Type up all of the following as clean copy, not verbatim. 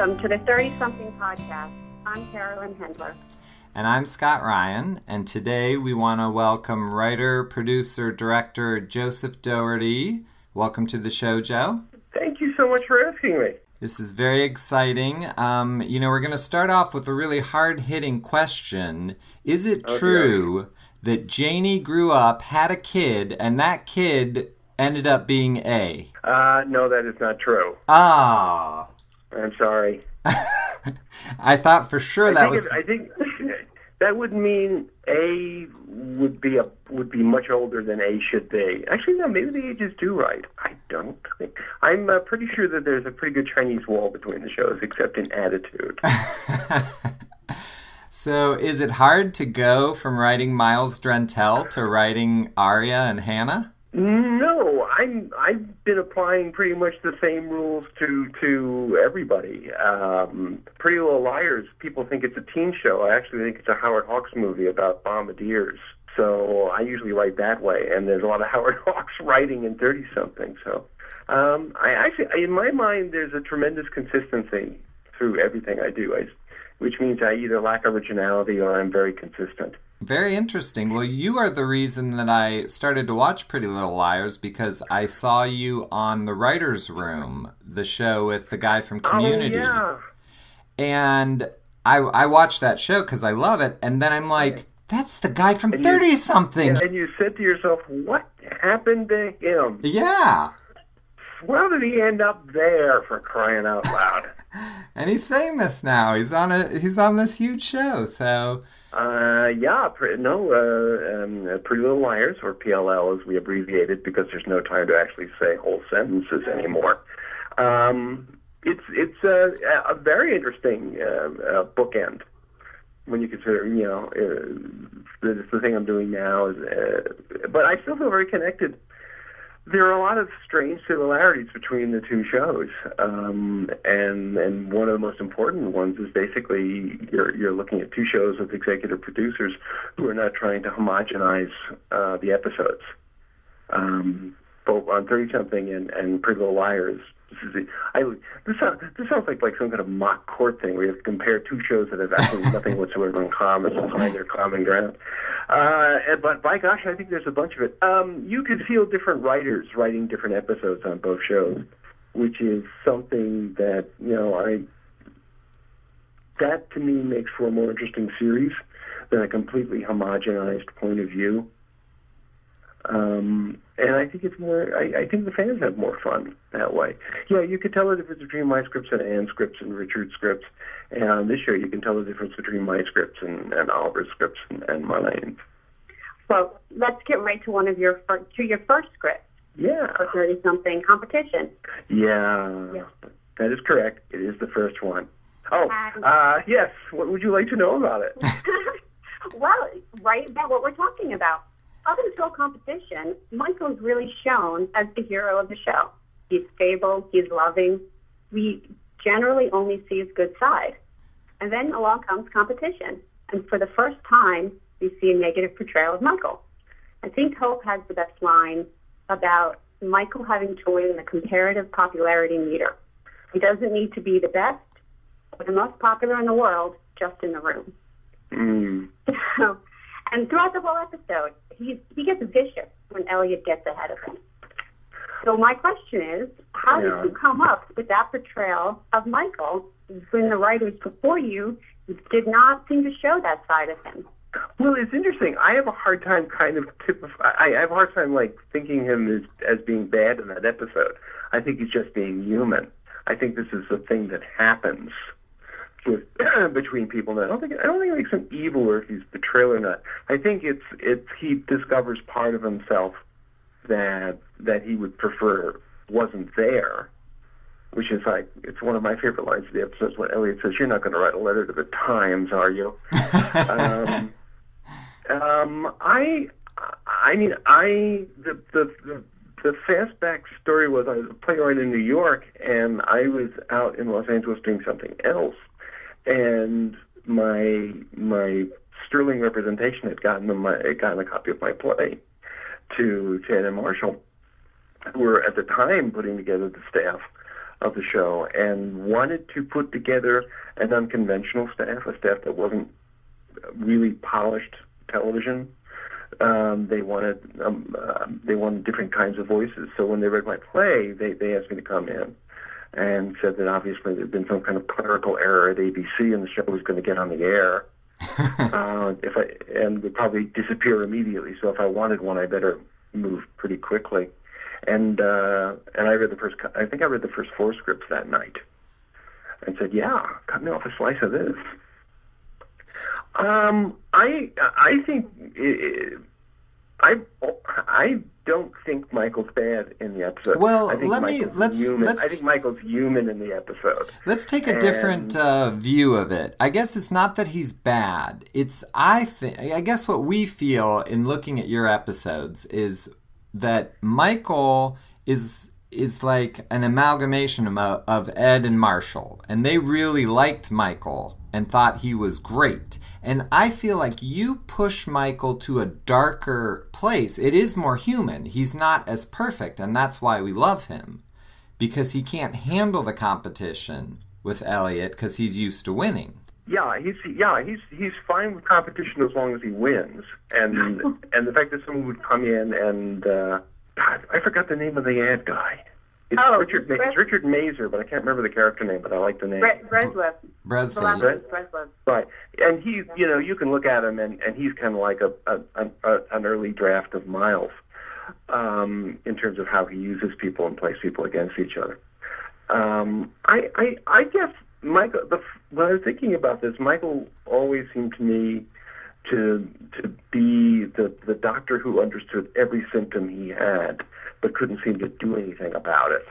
Welcome to the 30-something podcast. I'm Carolyn Hendler. And I'm Scott Ryan, and today we want to welcome writer, producer, director Joseph Dougherty. Welcome to the show, Joe. Thank you so much for asking me. This is very exciting. We're going to start off with a really hard-hitting question. Is it true that Janie grew up, had a kid, and that kid ended up being A? No, that is not true. Ah. I'm sorry. I thought for sure I think that would mean A would be much older than A should be. Actually, no, maybe the ages do right. I don't think. I'm pretty sure that there's a pretty good Chinese wall between the shows, except in attitude. So, is it hard to go from writing Miles Drentel to writing Arya and Hannah? No, I've been applying pretty much the same rules to everybody. Pretty Little Liars, people think it's a teen show. I actually think it's a Howard Hawks movie about bombardiers. So I usually write that way, and there's a lot of Howard Hawks writing in 30-something. So in my mind, there's a tremendous consistency through everything I do, which means I either lack originality or I'm very consistent. Very interesting. Well, you are the reason that I started to watch Pretty Little Liars, because I saw you on The Writer's Room, the show with the guy from Community. Oh, yeah. And I watched that show because I love it, and then I'm like, that's the guy from 30-something. And you said to yourself, what happened to him? Yeah. How did he end up there, for crying out loud? And he's famous now. He's on this huge show, so... Pretty Little Liars, or PLL as we abbreviate it, because there's no time to actually say whole sentences anymore. It's a very interesting bookend when you consider, the thing I'm doing now. But I still feel very connected. There are a lot of strange similarities between the two shows, and one of the most important ones is basically you're looking at two shows with executive producers who are not trying to homogenize the episodes. Both on 30-something and Pretty Little Liars. This sounds like some kind of mock court thing where you have to compare two shows that have absolutely nothing whatsoever in common and find their common ground. But by gosh, I think there's a bunch of it. You could feel different writers writing different episodes on both shows, which is something that, that to me makes for a more interesting series than a completely homogenized point of view. And I think it's more. I think the fans have more fun that way. Yeah, you could tell the difference between my scripts and Anne's scripts and Richard's scripts. And on this show, you can tell the difference between my scripts and Oliver's scripts and Marlene's. Well, let's get right to your first script. Yeah. For 30-something competition. Yeah, that is correct. It is the first one. Oh, yes. What would you like to know about it? Well, right about what we're talking about. Up until competition, Michael's really shown as the hero of the show. He's stable, he's loving. We generally only see his good side. And then along comes competition. And for the first time, we see a negative portrayal of Michael. I think Hope has the best line about Michael having to win the comparative popularity meter. He doesn't need to be the best or the most popular in the world, just in the room. And throughout the whole episode, he gets vicious when Elliot gets ahead of him. So my question is, how did you come up with that portrayal of Michael when the writers before you did not seem to show that side of him? Well, it's interesting. I have a hard time thinking him as being bad in that episode. I think he's just being human. I think this is the thing that happens between people. And I don't think it makes him evil or if he's betrayal or not. I think it's he discovers part of himself that he would prefer wasn't there, which is it's one of my favorite lines of the episodes when Elliot says, "You're not going to write a letter to the Times, are you?" The fastback story was I was a playwright in New York, and I was out in Los Angeles doing something else, and my sterling representation had gotten a copy of my play to Ted and Marshall, who were at the time putting together the staff of the show, and wanted to put together an unconventional staff, a staff that wasn't really polished television. They wanted different kinds of voices. So when they read my play, they asked me to come in and said that obviously there'd been some kind of clerical error at ABC and the show was going to get on the air. And would probably disappear immediately. So if I wanted one, I better move pretty quickly. And I read I think I read the first 4 scripts that night, and said, "Yeah, cut me off a slice of this." I think I don't think Michael's bad in the episode. Well, I think I think Michael's human in the episode. Let's take a different view of it. I guess it's not that he's bad. I guess what we feel in looking at your episodes is that Michael is like an amalgamation of Ed and Marshall, and they really liked Michael and thought he was great. And I feel like you push Michael to a darker place. It is more human. He's not as perfect, and that's why we love him, because he can't handle the competition with Elliot because he's used to winning. Yeah, he's fine with competition as long as he wins. And the fact that someone would come in and God, I forgot the name of the ad guy. It's Richard Mazer, but I can't remember the character name, but I like the name. Breslin. Right. And he, you can look at him, and he's kind of like an early draft of Miles in terms of how he uses people and plays people against each other. I guess Michael, when I was thinking about this, Michael always seemed to me to be the doctor who understood every symptom he had, but couldn't seem to do anything about it.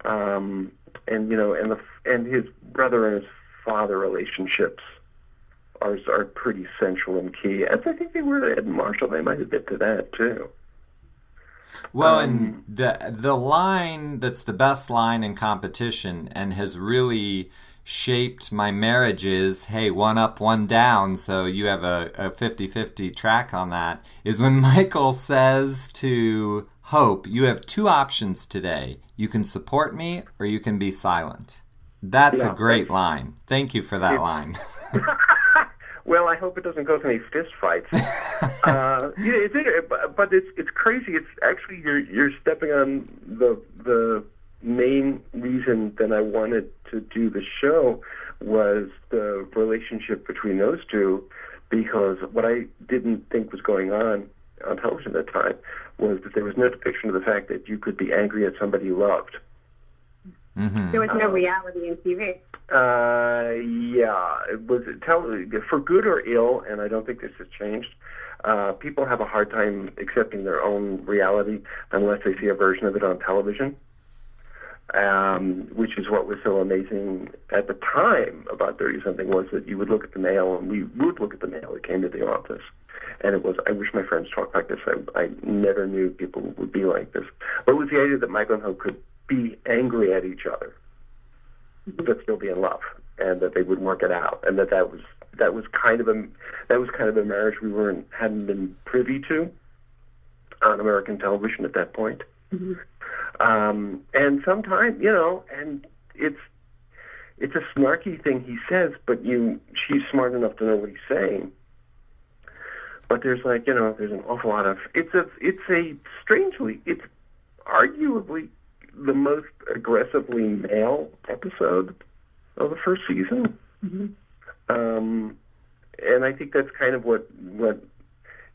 And his brother and his father relationships are pretty central and key. As I think they were Ed and Marshall. They might have been to that too. Well, and the line that's the best line in competition and has really shaped my marriage is, hey, 1 up, 1 down, so you have a 50-50 track on that, is when Michael says to Hope, you have 2 options today. You can support me or you can be silent. That's a great line. Thank you for that line. Well, I hope it doesn't go to any fist fights. But it's crazy. It's actually you're stepping on the main reason that I wanted to do the show was the relationship between those two, because what I didn't think was going on television at the time was that there was no depiction of the fact that you could be angry at somebody you loved. Mm-hmm. There was no reality in TV. It was for good or ill, and I don't think this has changed. People have a hard time accepting their own reality unless they see a version of it on television, which is what was so amazing at the time about 30-something was that you would look at the mail, and we would look at the mail that came to the office, and it was, I wish my friends talked like this. I never knew people would be like this. But it was the idea that Michael and Hope could be angry at each other, but still be in love, and that they would work it out, and that was kind of a marriage we hadn't been privy to on American television at that point. Mm-hmm. And sometimes, and it's a snarky thing he says, but she's smart enough to know what he's saying. But there's there's an awful lot of it's arguably the most aggressively male episode of the first season. Mm-hmm. And I think that's kind of what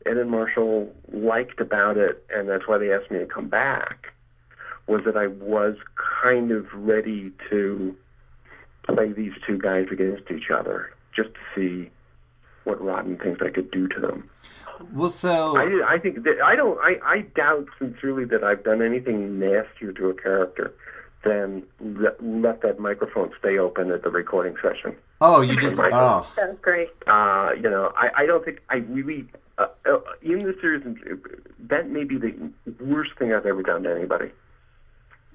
Ed and Marshall liked about it, and that's why they asked me to come back, was that I was kind of ready to play these 2 guys against each other, just to see what rotten things I could do to them. Well, so I think that I doubt sincerely that I've done anything nastier to a character than let that microphone stay open at the recording session. Oh, you just That's great. I don't think I really in the series that may be the worst thing I've ever done to anybody.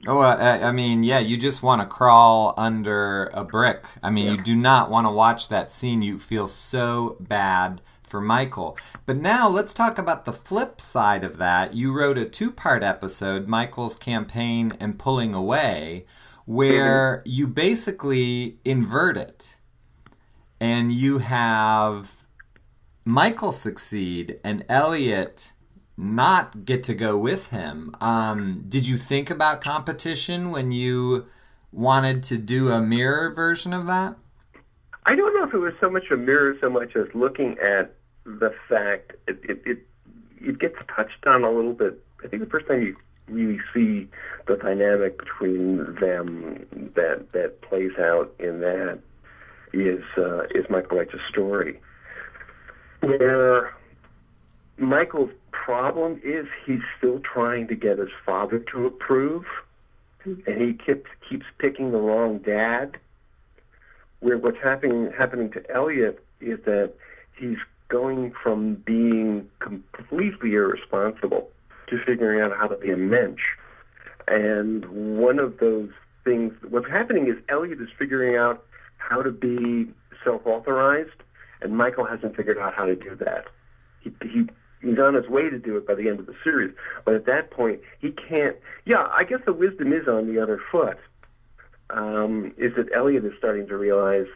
Oh, I mean, yeah, you just want to crawl under a brick. I mean, You do not want to watch that scene. You feel so bad for Michael. But now let's talk about the flip side of that. You wrote a 2-part episode, Michael's Campaign and Pulling Away, where you basically invert it and you have Michael succeed and Elliot not get to go with him. Did you think about competition when you wanted to do a mirror version of that? I don't know if it was so much a mirror so much as looking at the fact it gets touched on a little bit. I think the first time you really see the dynamic between them that plays out in that is Michael writes a story where Michael's problem is he's still trying to get his father to approve, and he keeps picking the wrong dad. Where what's happening to Elliot is that he's going from being completely irresponsible to figuring out how to be a mensch. And one of those things, what's happening is Elliot is figuring out how to be self-authorized, and Michael hasn't figured out how to do that. He's on his way to do it by the end of the series, but at that point, he can't. Yeah, I guess the wisdom is on the other foot. Is that Elliot is starting to realize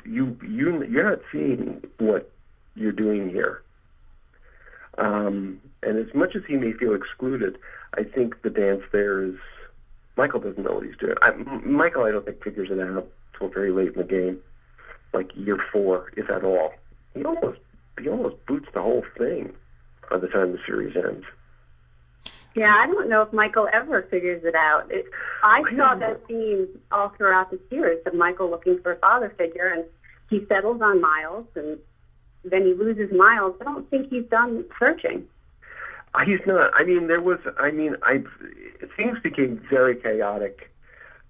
you're not seeing what you're doing here. And as much as he may feel excluded, I think the dance there is Michael doesn't know what he's doing. Michael, I don't think, figures it out until very late in the game, like year 4, if at all. He almost boots the whole thing by the time the series ends. Yeah, I don't know if Michael ever figures it out. I saw that theme all throughout the series of Michael looking for a father figure, and he settles on Miles, and then he loses Miles. I don't think he's done searching. He's not. Things became very chaotic.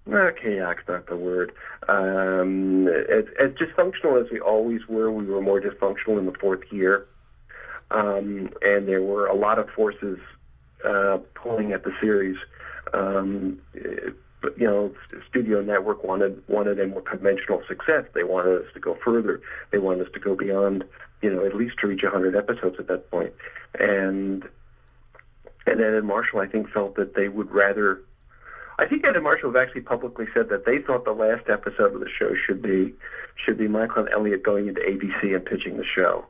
Chaotic's not the word. As dysfunctional as we always were, we were more dysfunctional in the 4th year. And there were a lot of forces pulling at the series. Studio Network wanted a more conventional success. They wanted us to go further. They wanted us to go beyond, at least to reach 100 episodes at that point. And Ed and Marshall, I think, felt that they would rather. I think Ed and Marshall have actually publicly said that they thought the last episode of the show should be Michael and Elliot going into ABC and pitching the show.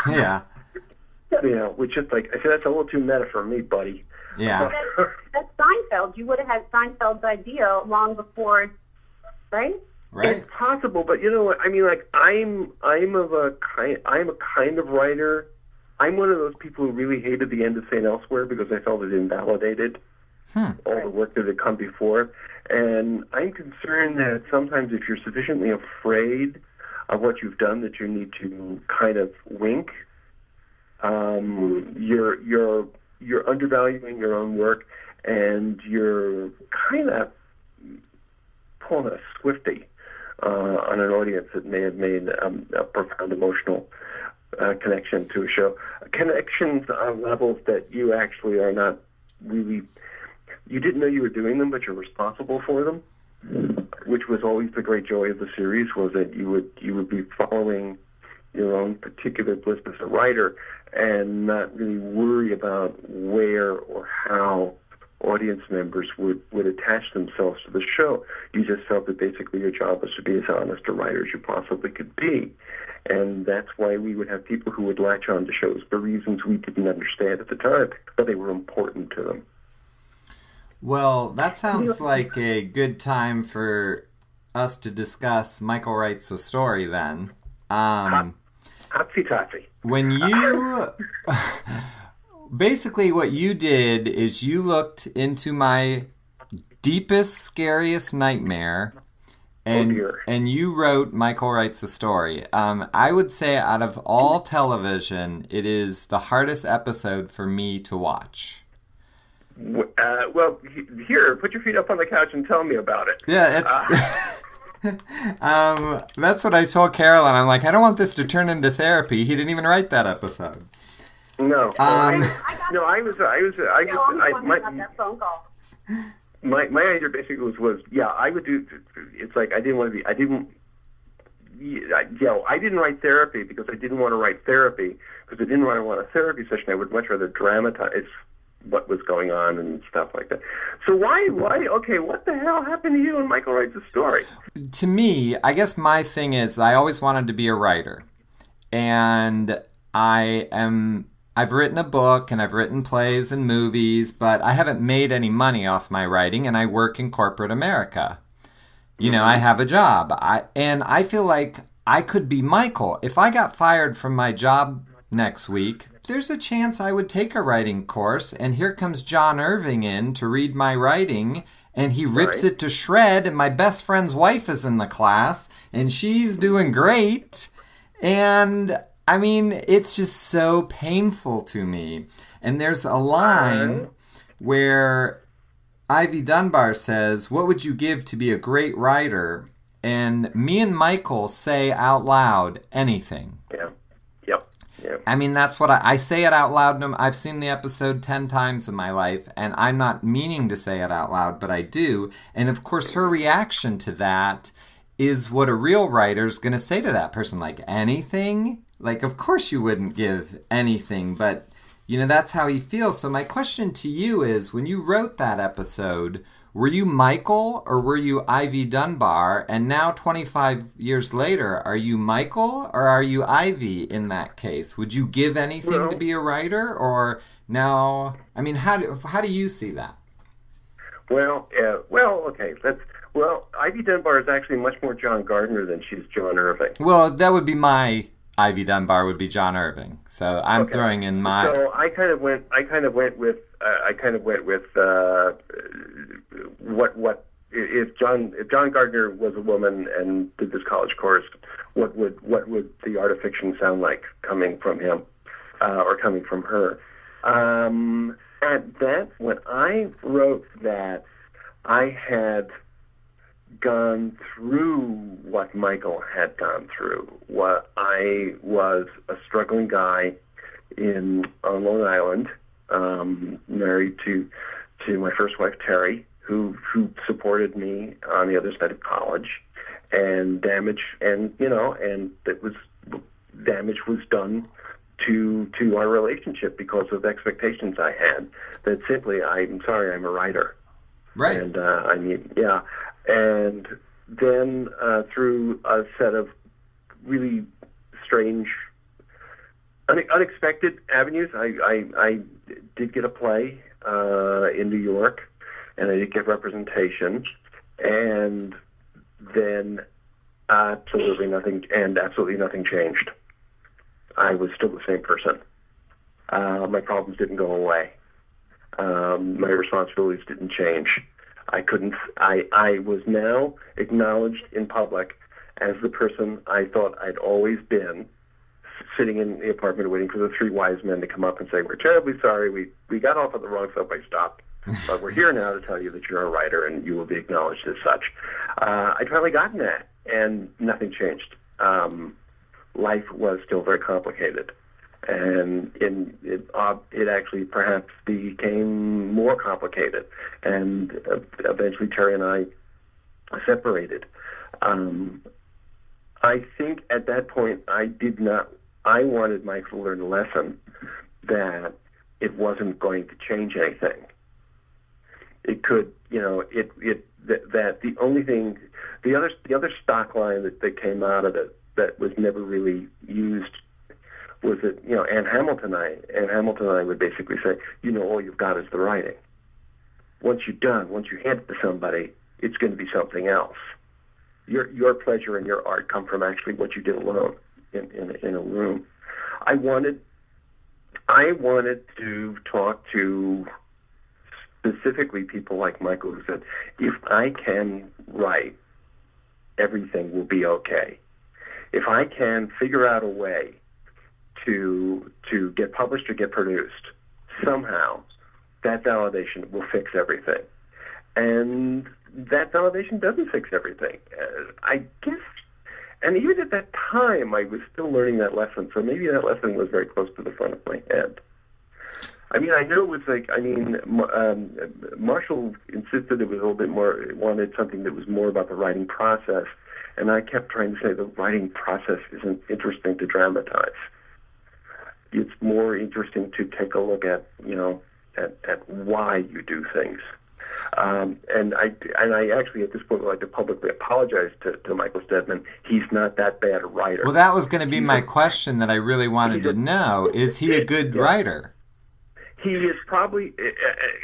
Yeah. Which is like, I said, that's a little too meta for me, buddy. Yeah. That's Seinfeld. You would have had Seinfeld's idea long before, right? Right. It's possible, but you know what? I mean, like, I'm a kind of writer. I'm one of those people who really hated the end of St. Elsewhere because I felt it invalidated all the work that had come before. And I'm concerned that sometimes if you're sufficiently afraid of what you've done that you need to kind of wink, you're undervaluing your own work, and you're kind of pulling a Swiftie on an audience that may have made a profound emotional connection to a show. Connections on levels that you actually are not really. You didn't know you were doing them, but you're responsible for them, which was always the great joy of the series, was that you would be following your own particular bliss as a writer and not really worry about where or how audience members would attach themselves to the show. You just felt that basically your job was to be as honest a writer as you possibly could be. And that's why we would have people who would latch on to shows for reasons we didn't understand at the time, but they were important to them. Well, that sounds like a good time for us to discuss Michael Writes a Story then. Hotsy-totsy. When you... Basically what you did is you looked into my deepest, scariest nightmare, and you wrote Michael Writes a Story. I would say out of all television, it is the hardest episode for me to watch. Well, here, put your feet up on the couch and tell me about it. Yeah, it's... that's what I told Carolyn. I'm like, I don't want this to turn into therapy. He didn't even write that episode. No. My idea basically was I would do. It's like I didn't write therapy because I didn't want to write therapy because I didn't want a therapy session. I would much rather dramatize what was going on and stuff like that. So why, okay, what the hell happened to you when Michael writes a story? To me, I guess my thing is I always wanted to be a writer. And I've written a book and I've written plays and movies, but I haven't made any money off my writing, and I work in corporate America. You know, I have a job. And I feel like I could be Michael. If I got fired from my job next week, there's a chance I would take a writing course, and here comes John Irving in to read my writing, and he rips it to shred, and my best friend's wife is in the class, and she's doing great. And I mean, it's just so painful to me. And there's a line where Ivy Dunbar says, "What would you give to be a great writer?" And me and Michael say out loud, anything. Yeah. Yep. Yeah. I mean, that's what I say it out loud. I've seen the episode 10 times in my life, and I'm not meaning to say it out loud, but I do. And of course, her reaction to that is what a real writer's going to say to that person, like, anything? Like, of course you wouldn't give anything, but, you know, that's how he feels. So my question to you is, when you wrote that episode, were you Michael or were you Ivy Dunbar? And now, 25 years later, are you Michael or are you Ivy in that case? Would you give anything to be a writer? Or now, I mean, how do you see that? Well, okay, Ivy Dunbar is actually much more John Gardner than she's John Irving. Well, that would be my Ivy Dunbar would be John Irving. So I'm throwing in my. So I kind of went with what if John Gardner was a woman and did this college course, what would the art of fiction sound like coming from him or coming from her? At that, when I wrote that, I had gone through what Michael had gone through. What I was a struggling guy on Long Island, married to my first wife Terry, who supported me on the other side of college, and damage was done to our relationship because of expectations I had. That simply, I'm sorry, I'm a writer. Right. And and then through a set of really strange, unexpected avenues, I did get a play in New York, and I did get representation, and then absolutely nothing changed. I was still the same person. My problems didn't go away. My responsibilities didn't change. I was now acknowledged in public as the person I thought I'd always been, sitting in the apartment waiting for the three wise men to come up and say, "We're terribly sorry, we got off at the wrong subway stop, but we're here now to tell you that you're a writer and you will be acknowledged as such." I'd finally gotten that, and nothing changed. Life was still very complicated. And it actually perhaps became more complicated, and eventually Terry and I separated. I think at that point I wanted Michael to learn a lesson that it wasn't going to change anything. It could, that the only thing, the other stock line that came out of it that was never really used was that, Anne Hamilton and I would basically say, all you've got is the writing. Once you hand it to somebody, it's going to be something else. Your pleasure and your art come from actually what you did alone in a room. I wanted to talk to specifically people like Michael, who said, if I can write, everything will be okay. If I can figure out a way to get published or get produced, somehow that validation will fix everything. And that validation doesn't fix everything, I guess. And even at that time, I was still learning that lesson, so maybe that lesson was very close to the front of my head. I mean, I know it was Marshall insisted it was a little bit more, wanted something that was more about the writing process, and I kept trying to say the writing process isn't interesting to dramatize. It's more interesting to take a look at, at why you do things. And I actually at this point would like to publicly apologize to Michael Steadman. He's not that bad a writer. Well, that was going to be my question that I really wanted to know. Is he a good writer? He is probably,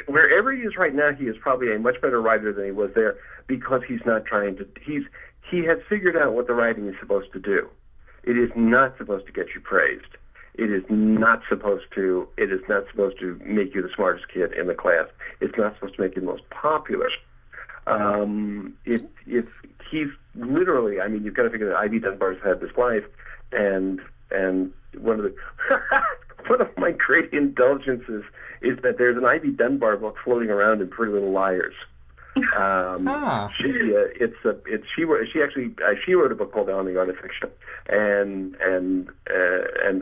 wherever he is right now, he is probably a much better writer than he was there, because he's not trying to, he has figured out what the writing is supposed to do. It is not supposed to get you praised. It is not supposed to make you the smartest kid in the class. It's not supposed to make you the most popular. If he's literally, I mean, you've got to figure that Ivy Dunbar's had this life, and one of the one of my great indulgences is that there's an Ivy Dunbar book floating around in Pretty Little Liars. She wrote a book called On the Art of Fiction, and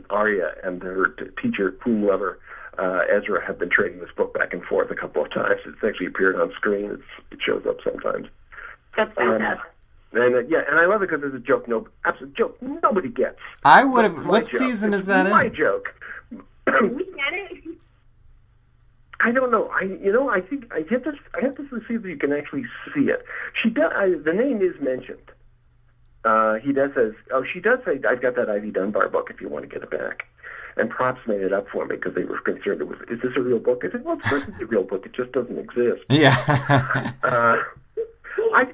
Arya and her teacher, whom lover, Ezra, have been trading this book back and forth a couple of times. It's actually appeared on screen. It shows up sometimes. That's fantastic. And I love it because it's a joke. Absolute joke nobody gets. I would have. What season is that in? My joke. We get it. I don't know. I think I have to see if you can actually see it. She does. The name is mentioned. She does say, "I've got that Ivy Dunbar book if you want to get it back." And Props made it up for me because they were concerned is this a real book? I said, well, of course it's a real book. It just doesn't exist. Yeah. I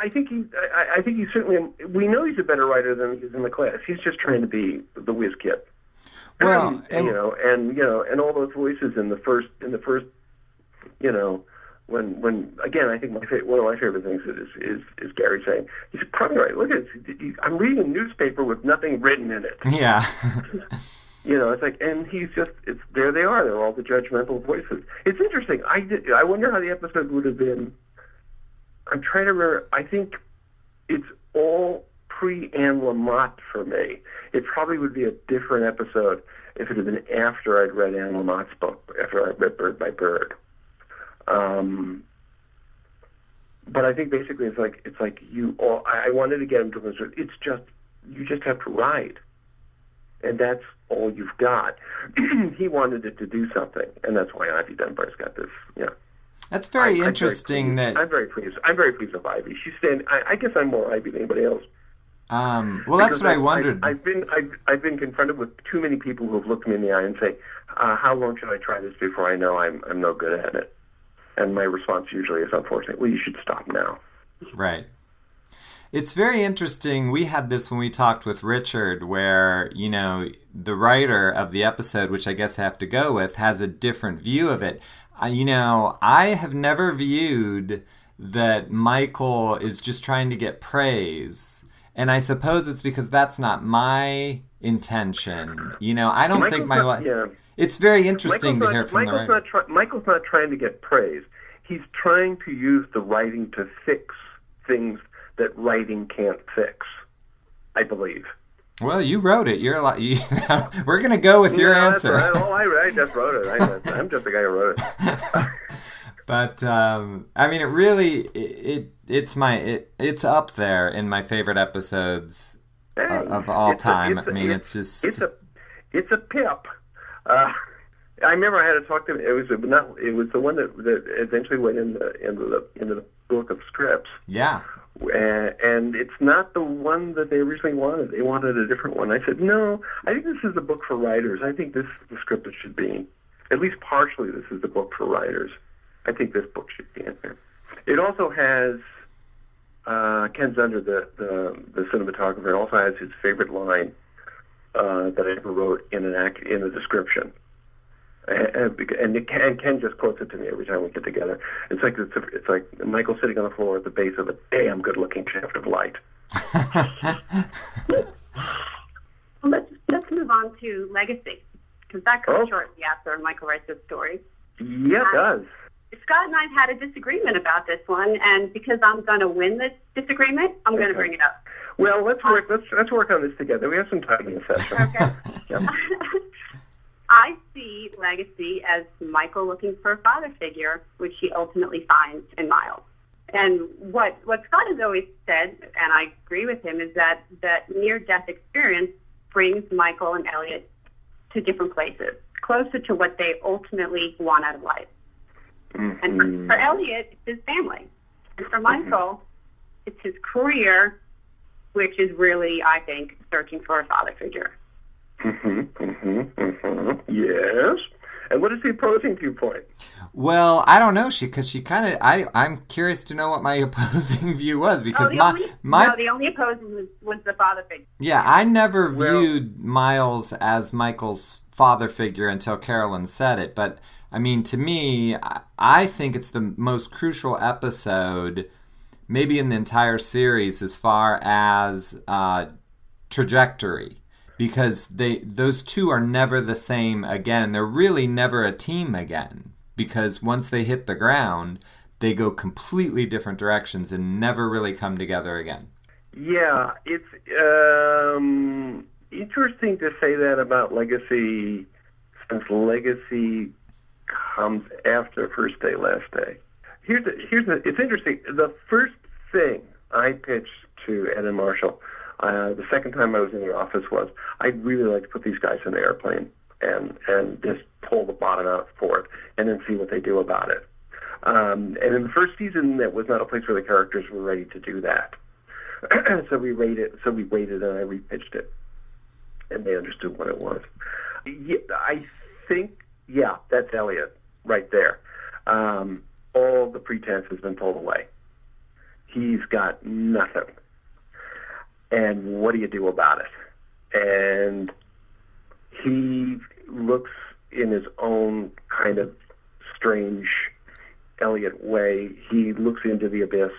think he's certainly. We know he's a better writer than he is in the class. He's just trying to be the whiz kid. Well, and all those voices in the first, when again, I think one of my favorite things is Gary saying, he's probably right. Look at it. I'm reading a newspaper with nothing written in it. Yeah. It's like, and he's just, there they are. They're all the judgmental voices. It's interesting. I wonder how the episode would have been. I'm trying to remember. I think it's all pre-Anne Lamott for me. It probably would be a different episode if it had been after I'd read Anne Lamott's book, after I'd read Bird by Bird. But I think basically it's like you all. I wanted to get him to listen. It's just you just have to write, and that's all you've got. He wanted it to do something, and that's why Ivy Dunbar's got this. Yeah. That's very interesting. I'm very pleased. I'm very pleased with Ivy. She's saying, I guess I'm more Ivy than anybody else. Well, that's what I wondered. I've been confronted with too many people who have looked me in the eye and say, "How long should I try this before I know I'm no good at it?" And my response usually is, unfortunately, well, you should stop now. Right. It's very interesting. We had this when we talked with Richard, where the writer of the episode, which I guess I have to go with, has a different view of it. I have never viewed that Michael is just trying to get praise. And I suppose it's because that's not my intention. I don't think my life... Yeah. It's very interesting to hear from the writer. Michael's not trying to get praise. He's trying to use the writing to fix things that writing can't fix, I believe. Well, you wrote it. You're like, we're going to go with your answer. Right. I just wrote it. I'm just the guy who wrote it. But it really it's up there in my favorite episodes of all time. It's a pip. I remember I had to talk to him. It was the one that eventually went in the book of scripts. Yeah. And it's not the one that they originally wanted. They wanted a different one. I said, no, I think this is a book for writers. I think this is the script it should be. At least partially this is the book for writers. I think this book should be in there. It also has Ken Zunder, the cinematographer. It also has his favorite line that I ever wrote in the description. And Ken just quotes it to me every time we get together. It's like Michael sitting on the floor at the base of a damn good-looking shaft of light. Let's move on to legacy, because that comes shortly after Michael writes his story. Yeah, it does. Scott and I had a disagreement about this one, and because I'm going to win this disagreement, I'm going to bring it up. Well, let's work on this together. We have some time in the session. Okay. Yep. I see legacy as Michael looking for a father figure, which he ultimately finds in Miles. And what Scott has always said, and I agree with him, is that near-death experience brings Michael and Elliot to different places, closer to what they ultimately want out of life. Mm-hmm. And for Elliot, it's his family. And for Michael, it's his career, which is really, I think, searching for a father figure. Yes. And what is the opposing viewpoint? Well, I don't know, because she kind of, I'm curious to know what my opposing view was, because the only opposing was the father figure. Yeah, I never viewed Miles as Michael's father figure until Carolyn said it, but I mean, to me, I think it's the most crucial episode, maybe in the entire series, as far as trajectory. Because those two are never the same again. They're really never a team again. Because once they hit the ground, they go completely different directions and never really come together again. Yeah, it's interesting to say that about Legacy, since Legacy comes after First Day, Last Day. It's interesting. The first thing I pitched to Ed and Marshall, the second time I was in the office, was I'd really like to put these guys in the airplane and just pull the bottom out for it and then see what they do about it. And in the first season, that was not a place where the characters were ready to do that. So we waited and I repitched it, and they understood what it was. Yeah, I think, that's Elliot right there. All the pretense has been pulled away. He's got nothing. And what do you do about it? And he looks in his own kind of strange Elliot way. He looks into the abyss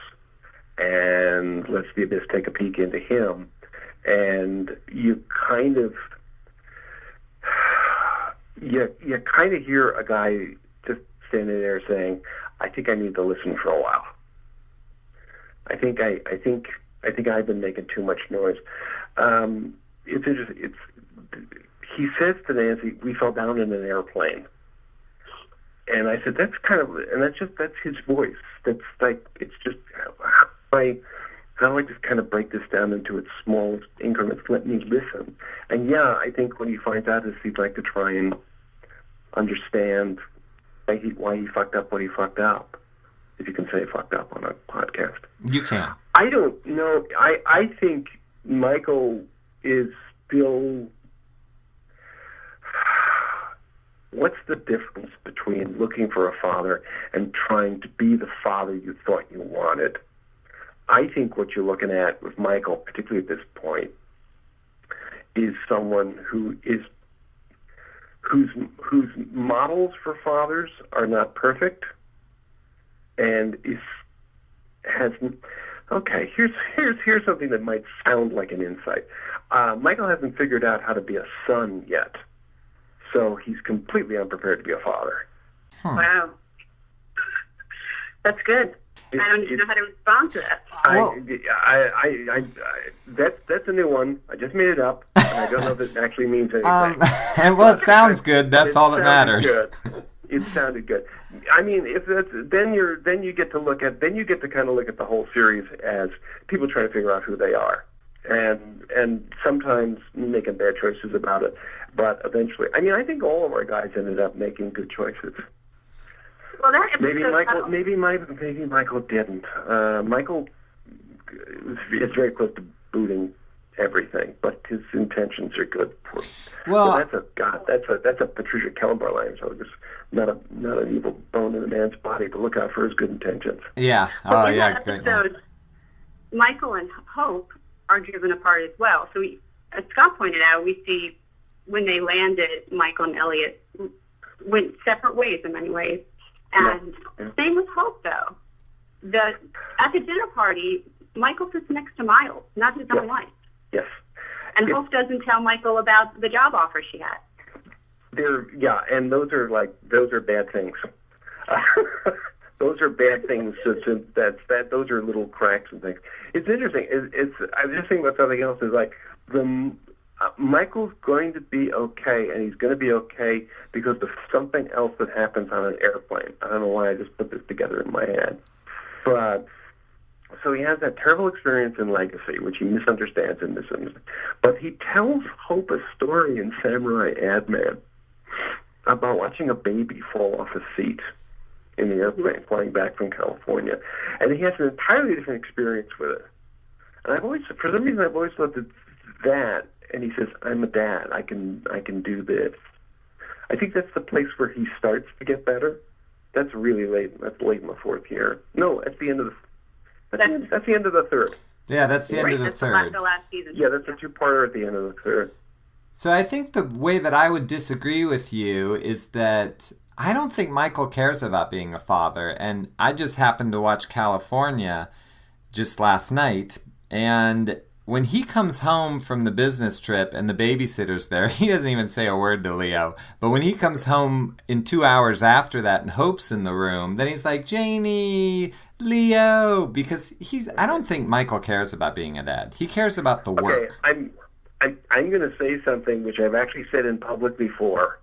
and lets the abyss take a peek into him. And you kind of hear a guy just standing there saying, I think I need to listen for a while. I think I've been making too much noise. It's interesting. He says to Nancy, we fell down in an airplane. And I said, that's his voice. That's like, it's just, how do I just kind of break this down into its smallest increments? Let me listen. And I think when he finds out this, he'd like to try and understand why he fucked up what he fucked up. If you can say fucked up on a podcast. You can. I don't know. I think Michael is still... What's the difference between looking for a father and trying to be the father you thought you wanted? I think what you're looking at with Michael, particularly at this point, is someone whose models for fathers are not perfect, and here's something that might sound like an insight. Michael hasn't figured out how to be a son yet, so he's completely unprepared to be a father. Wow, that's good. I don't even know how to respond to that. That's a new one. I just made it up, and I don't know if it actually means anything. It sounds good. That's all that matters. Good. It sounded good. I mean, if that's then you get to kind of look at the whole series as people trying to figure out who they are, and sometimes making bad choices about it. But eventually, I mean, I think all of our guys ended up making good choices. Well, maybe Michael didn't. Michael is very close to booting everything, but his intentions are good. Well, that's a Patricia Kellenbar line. So there's not an evil bone in a man's body to look out for his good intentions. Yeah. But in that episode, Michael and Hope are driven apart as well. So as Scott pointed out, we see when they landed, Michael and Elliot went separate ways in many ways. And same with Hope, though. At the dinner party, Michael sits next to Miles, not his own wife. Yes. And Hope doesn't tell Michael about the job offer she had. And those are bad things. Those are bad things. Those are little cracks and things. It's interesting. I'm just thinking about something else. Is like Michael's going to be okay, and he's going to be okay because of something else that happens on an airplane. I don't know why I just put this together in my head. But so he has that terrible experience in Legacy, which he misunderstands and misunderstands. But he tells Hope a story in Samurai Ad Man about watching a baby fall off a seat in the airplane flying back from California. And he has an entirely different experience with it. And I've always, for some reason, I've always thought that, and he says, I'm a dad, I can do this. I think that's the place where he starts to get better. That's really late. That's late in the fourth year. No, at the end of that's the end of the third. Yeah, that's the end of the third. The last season. Yeah, that's a two-parter at the end of the third. So I think the way that I would disagree with you is that I don't think Michael cares about being a father. And I just happened to watch California just last night. And when he comes home from the business trip and the babysitter's there, he doesn't even say a word to Leo. But when he comes home in 2 hours after that and Hope's in the room, then he's like, Janie, Leo, because I don't think Michael cares about being a dad. He cares about the work. Okay, I'm going to say something which I've actually said in public before,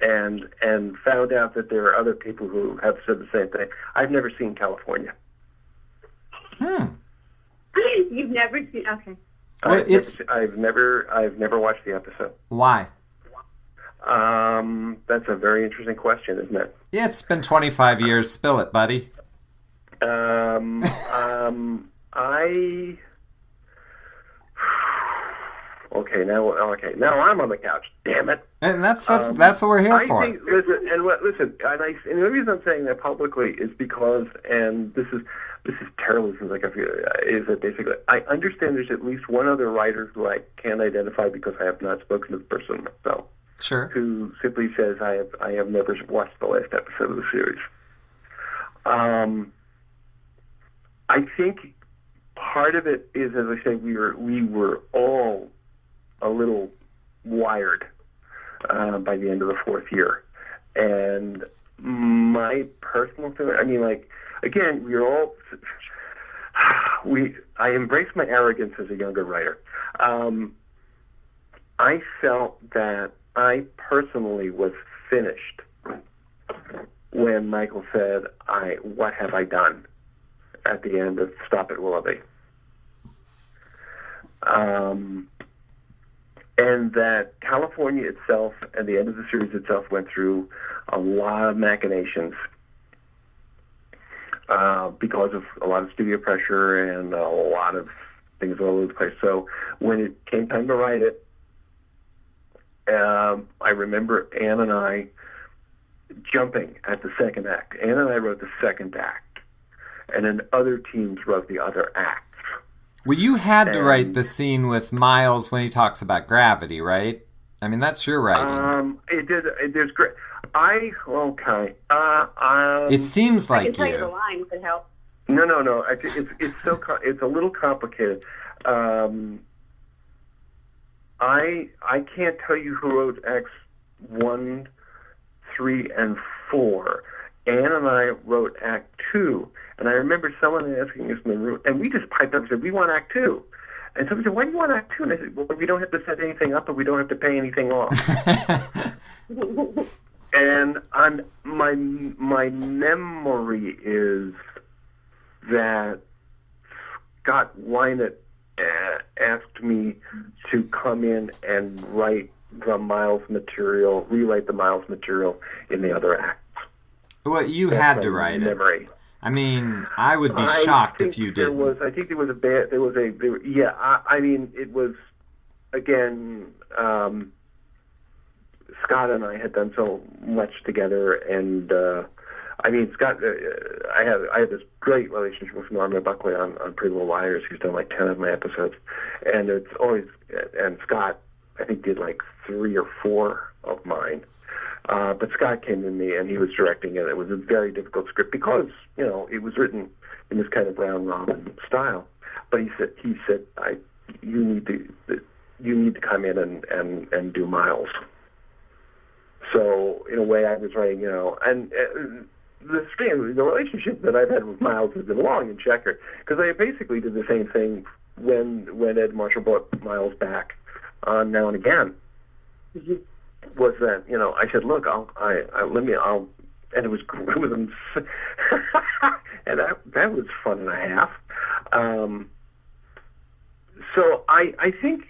and found out that there are other people who have said the same thing. I've never seen California. You've never seen? Okay. Well, I've never watched the episode. Why? That's a very interesting question, isn't it? Yeah, it's been 25 years. Spill it, buddy. Now I'm on the couch. Damn it! And that's what we're here for. Listen, and the reason I'm saying that publicly is because, and this is terrible, like is that basically I understand there's at least one other writer who I can't identify because I have not spoken to the person myself. Sure. Who simply says I have never watched the last episode of the series. I think part of it is, as I say, we were all a little wired by the end of the fourth year, and my personal feeling, I mean, like, again, I embraced my arrogance as a younger writer. I felt that I personally was finished when Michael said, what have I done? At the end of Stop at Willoughby. And that California itself and the end of the series itself went through a lot of machinations because of a lot of studio pressure and a lot of things all over the place. So when it came time to write it, I remember Ann and I jumping at the second act. Ann and I wrote the second act, and then other teams wrote the other acts. Well, you had to write the scene with Miles when he talks about gravity, right? I mean, that's your writing. It did. There's great. Okay. It seems like I can tell you the you. line could help. No. It's a little complicated. I can't tell you who wrote Acts 1, 3, and 4. Ann and I wrote Act 2, and I remember someone asking us in the room, and we just piped up and said, we want Act 2. And somebody said, why do you want Act 2? And I said, well, we don't have to set anything up, and we don't have to pay anything off. And my memory is that Scott Wynett asked me to come in and rewrite the Miles material in the other acts. Well, you had to write memory. it. I mean, I would be shocked if you didn't. I think there was I mean, it was, again, Scott and I had done so much together, and I mean, Scott, I had this great relationship with Norma Buckley on Pretty Little Liars, who's done like 10 of my episodes, and it's always, and Scott, I think, did like 3 or 4 of mine. But Scott came to me and he was directing it. It was a very difficult script because, it was written in this kind of round robin style. But he said, you need to come in and do Miles. So in a way, I was writing, and the relationship that I've had with Miles has been long and checkered because I basically did the same thing when Ed Marshall brought Miles back on Now and Again. Mm-hmm. Was that I said, look, and it was and that was fun and a half. So I think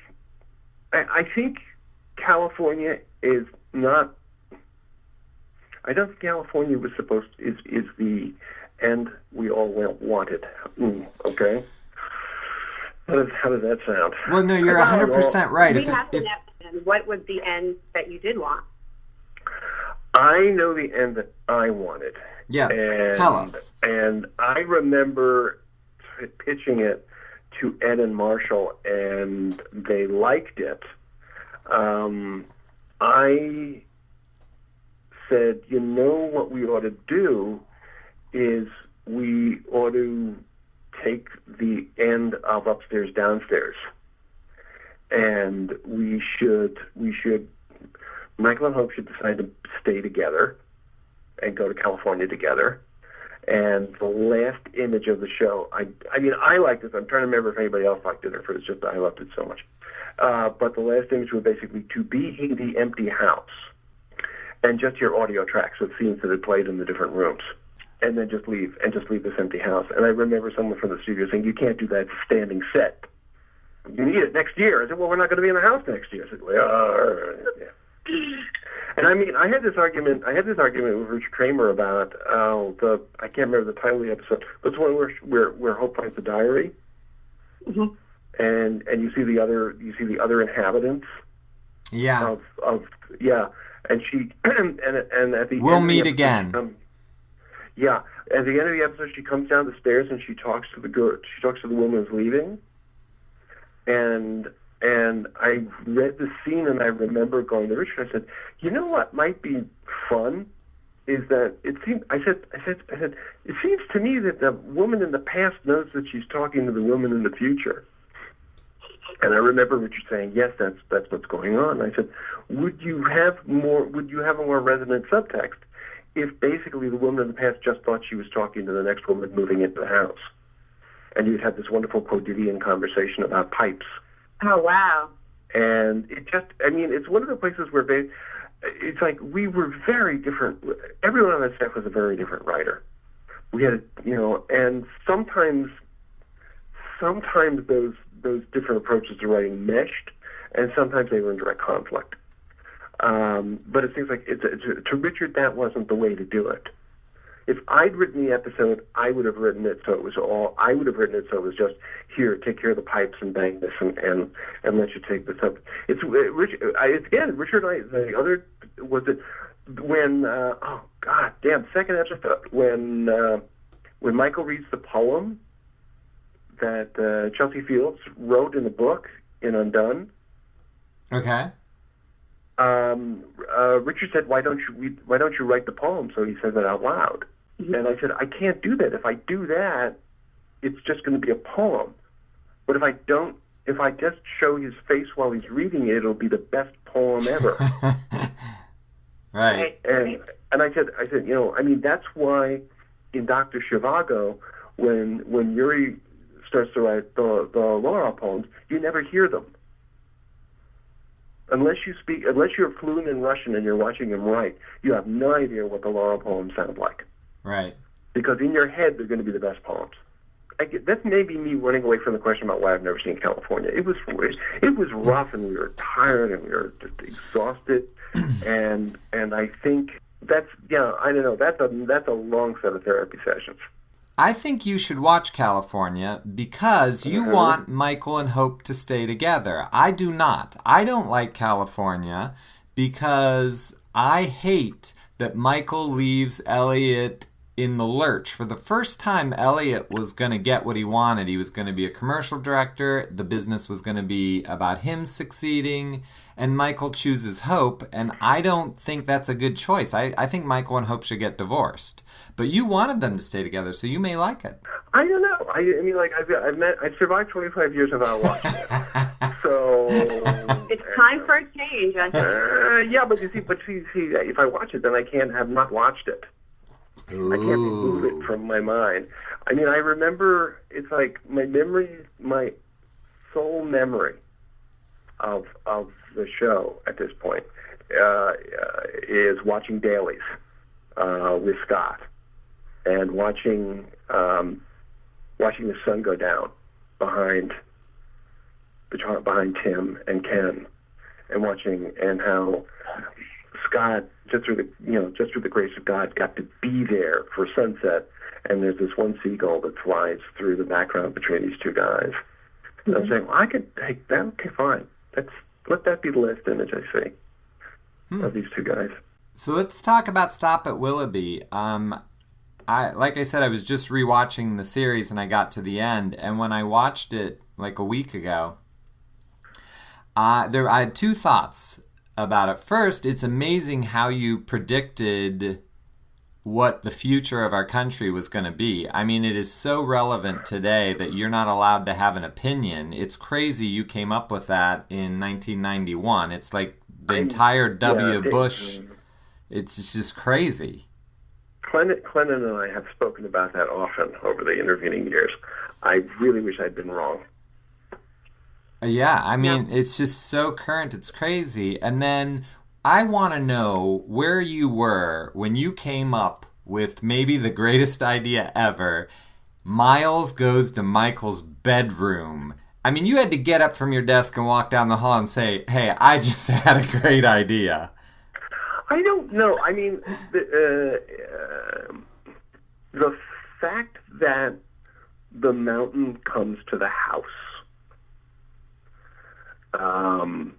California is not I don't think California was supposed is the end we all wanted. Okay. How does that sound? Well, no, you're 100% right. We have to know what was the end that you did want. I know the end that I wanted. Yeah, tell us. And I remember pitching it to Ed and Marshall, and they liked it. I said, what we ought to do is we ought to take the end of upstairs, downstairs. And we should, Michael and Hope should decide to stay together and go to California together. And the last image of the show, I mean, I liked it. I'm trying to remember if anybody else liked it or if it was just I loved it so much. But the last image was basically to be in the empty house and just hear audio tracks of scenes that had played in the different rooms. And then just leave this empty house. And I remember someone from the studio saying, you can't do that, it's a standing set. You need it next year. I said, well, we're not going to be in the house next year. I said, well, yeah. And I mean, I had this argument with Richard Kramer about I can't remember the title of the episode. But it's one where Hope finds the diary, and you see the other inhabitants. Yeah. And she and at the we'll end meet of the episode, again. Yeah, at the end of the episode, she comes down the stairs and she talks to the girl. She talks to the woman who's leaving, and I read the scene and I remember going to Richard. I said, you know what might be fun is that it seems. I said, it seems to me that the woman in the past knows that she's talking to the woman in the future. And I remember Richard saying, yes, that's what's going on. I said, would you have a more resonant subtext if basically the woman in the past just thought she was talking to the next woman moving into the house? And you'd have this wonderful quotidian conversation about pipes. Oh, wow. And it just, I mean, it's one of the places where it's like we were very different. Everyone on that staff was a very different writer. We had, and sometimes those different approaches to writing meshed, and sometimes they were in direct conflict. But it seems like to Richard, that wasn't the way to do it. If I'd written the episode, I would have written it so it was just here, take care of the pipes and bang this and let you take this up. Richard and I, the other was it when second episode when Michael reads the poem that Chelsea Fields wrote in the book in Undone. Okay. Richard said, "Why don't you write the poem?" So he says it out loud. Mm-hmm. And I said, "I can't do that. If I do that, it's just going to be a poem. But if I just show his face while he's reading it, it'll be the best poem ever." Right. And I said, that's why in Dr. Zhivago, when Yuri starts to write the Laura poems, you never hear them. Unless you're fluent in Russian and you're watching him write, you have no idea what the Laura poems sound like. Right. Because in your head, they're going to be the best poems. That's maybe me running away from the question about why I've never seen California. It was rough, and we were tired, and we were just exhausted, and I think I don't know. That's a long set of therapy sessions. I think you should watch California because you want Michael and Hope to stay together. I do not. I don't like California because I hate that Michael leaves Elliot in the lurch. For the first time, Elliot was going to get what he wanted. He was going to be a commercial director. The business was going to be about him succeeding. And Michael chooses Hope, and I don't think that's a good choice. I think Michael and Hope should get divorced. But you wanted them to stay together, so you may like it. I don't know. I mean, like I've survived 25 years without watching it. So it's time for a change. Yeah, but you see, if I watch it, then I can't have not watched it. Ooh. I can't remove it from my mind. I mean, I remember, it's like my sole memory of the show at this point is watching dailies with Scott and watching the sun go down behind Tim and Ken, and how God, just through the grace of God, got to be there for sunset. And there's this one seagull that flies through the background between these two guys. And I'm saying, well, I could take that. Okay, fine. Let that be the last image I see of these two guys. So let's talk about Stop at Willoughby. Like I said, I was just rewatching the series and I got to the end. And when I watched it like a week ago, I had two thoughts about it. First, it's amazing how you predicted what the future of our country was going to be. I mean, it is so relevant today that you're not allowed to have an opinion. It's crazy you came up with that in 1991. It's like the entire Bush. It's just crazy. Clennon and I have spoken about that often over the intervening years. I really wish I'd been wrong. Yeah, I mean, it's just so current. It's crazy. And then I want to know where you were when you came up with maybe the greatest idea ever. Miles goes to Michael's bedroom. I mean, you had to get up from your desk and walk down the hall and say, hey, I just had a great idea. I don't know. I mean, the fact that the mountain comes to the house,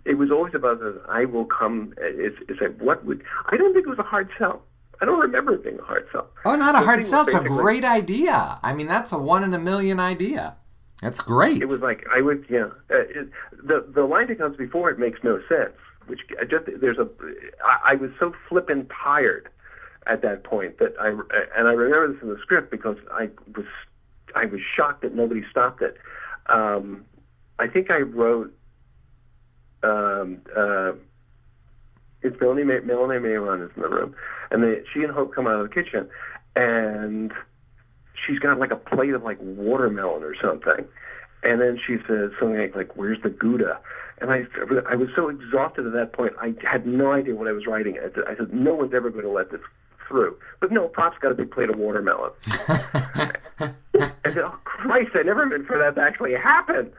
it was always about the I will come. It's like, what would... I don't think it was a hard sell. I don't remember it being a hard sell. Oh, not a hard sell. It's a great idea. I mean, that's a 1 in a million idea. That's great. It was like, I would, yeah. The line that comes before it makes no sense. Which I was so flippin' tired at that point that I remember this in the script because I was shocked that nobody stopped it. I think I wrote, it's Melanie Mayron is in the room, and she and Hope come out of the kitchen, and she's got like a plate of like watermelon or something, and then she says something like "Where's the Gouda?" And I was so exhausted at that point, I had no idea what I was writing. I said, no one's ever going to let this through. But no, Pop's got a big plate of watermelon. I said, oh, Christ, I never meant for that to actually happen.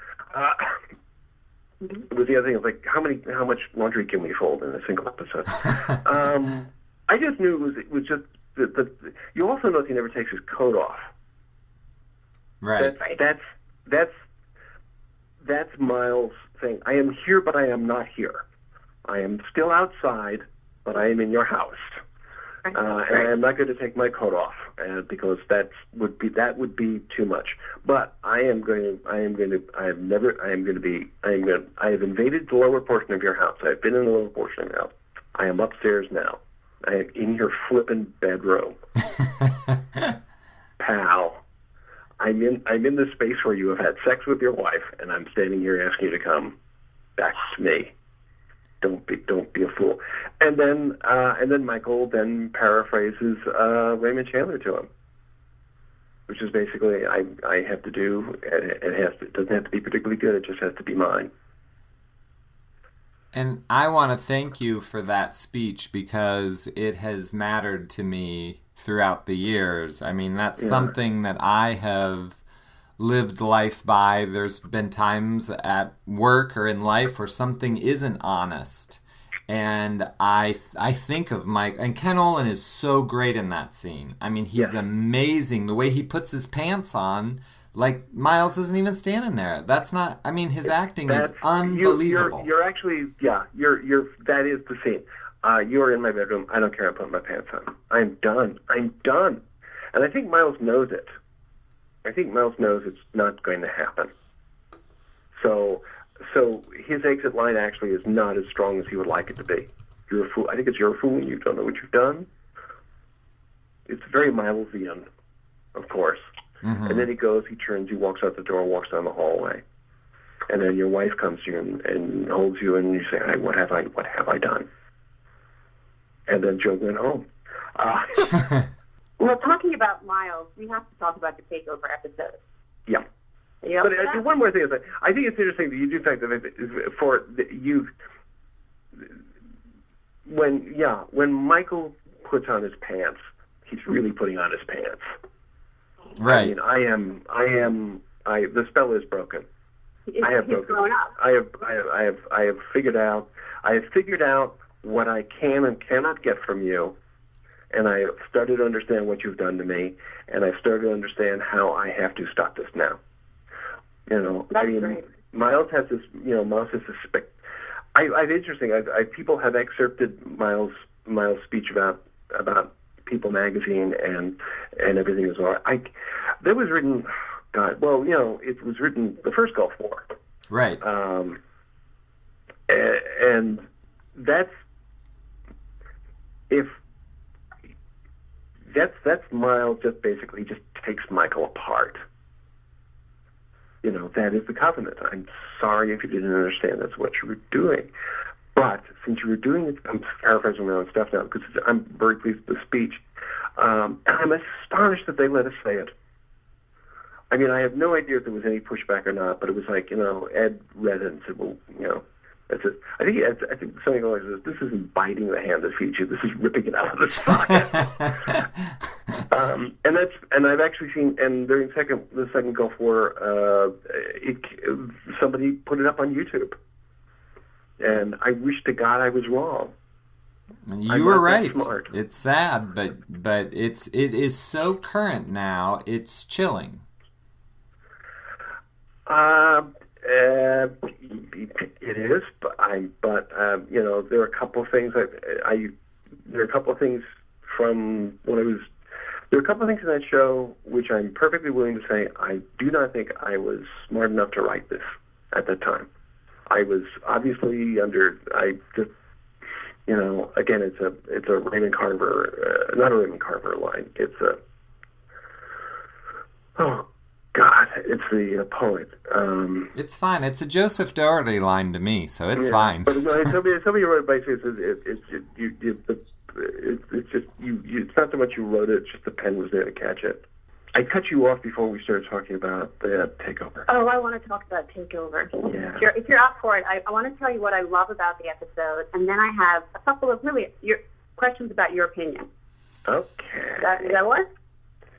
It was the other thing. It was like, how much laundry can we fold in a single episode? I just knew it was just, you also notice he never takes his coat off. Right. That's Miles' thing. I am here, but I am not here. I am still outside, but I am in your house, and I am not going to take my coat off because that would be too much. But I have invaded the lower portion of your house. I've been in the lower portion of your house. I am upstairs now. I am in your flippin' bedroom, pal. I'm in the space where you have had sex with your wife, and I'm standing here asking you to come back to me. Don't be a fool. And then Michael then paraphrases Raymond Chandler to him, which is basically I have to do. It doesn't have to be particularly good. It just has to be mine. And I want to thank you for that speech because it has mattered to me throughout the years. I mean, that's something that I have lived life by. There's been times at work or in life where something isn't honest. And I think of Mike, and Ken Olin is so great in that scene. I mean, he's amazing. The way he puts his pants on, like Miles isn't even standing there. That's not, I mean, his acting is unbelievable. You're actually, that is the scene. You're in my bedroom. I don't care. I'm putting my pants on. I'm done. And I think Miles knows it. I think Miles knows it's not going to happen. So his exit line actually is not as strong as he would like it to be. You're a fool. I think it's you're a fool and you don't know what you've done. It's very Milesian, of course. Mm-hmm. And then he goes, he turns, he walks out the door, walks down the hallway. And then your wife comes to you and holds you and you say, hey, what have I done? And then Joe went home. Well, talking about Miles, we have to talk about the Takeover episode. Yeah. But one more thing is that I think it's interesting that you do think that for you, when Michael puts on his pants, he's really putting on his pants. Right. I mean, the spell is broken. I have broken. Grown up. I have figured out what I can and cannot get from you, and I started to understand what you've done to me, and I started to understand how I have to stop this now. That's great. Miles has this, Miles has this interesting. People have excerpted Miles' speech about People magazine and everything as well. That was written, God, it was written the first Gulf War, right? And that's Miles just basically just takes Michael apart. That is the covenant. I'm sorry if you didn't understand that's what you were doing. But since you were doing it, I'm paraphrasing my own stuff now because I'm very pleased with the speech. And I'm astonished that they let us say it. I mean, I have no idea if there was any pushback or not, but it was like, Ed read it and said, well, that's it. I think something always says, this isn't biting the hand that feeds you. This is ripping it out of the socket. And I've actually seen, and during the second Gulf War, somebody put it up on YouTube. And I wish to God I was wrong. You were right. It's sad, but it is so current now. It's chilling. It is, but there are a couple of things there are a couple of things from when I was. There are a couple of things in that show which I'm perfectly willing to say I do not think I was smart enough to write this at that time. I was obviously again, it's a Raymond Carver, not a Raymond Carver line. It's it's the poet. It's fine. It's a Joseph Dougherty line to me, so it's fine. But somebody wrote it by saying it's not so much you wrote it; it's just the pen was there to catch it. I cut you off before we started talking about the Takeover. Oh, I want to talk about Takeover. Yeah. If you're up for it, I want to tell you what I love about the episode, and then I have a couple of your questions about your opinion. Okay. Is that what?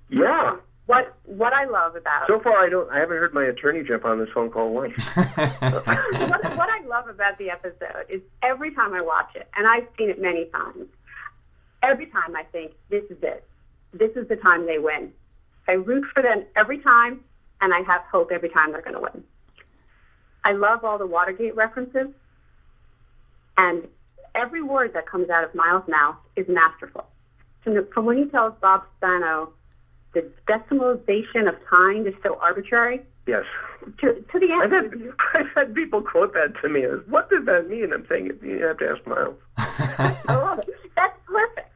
Yeah. What I love about so far, I haven't heard my attorney jump on this phone call once. what I love about the episode is every time I watch it, and I've seen it many times, every time I think, this is it. This is the time they win. I root for them every time, and I have hope every time they're going to win. I love all the Watergate references, and every word that comes out of Miles' mouth is masterful. From when he tells Bob Spano, the decimalization of time is so arbitrary. Yes. To the end. I've had people quote that to me as, what does that mean? I'm saying, you have to ask Miles. I love it. That's perfect.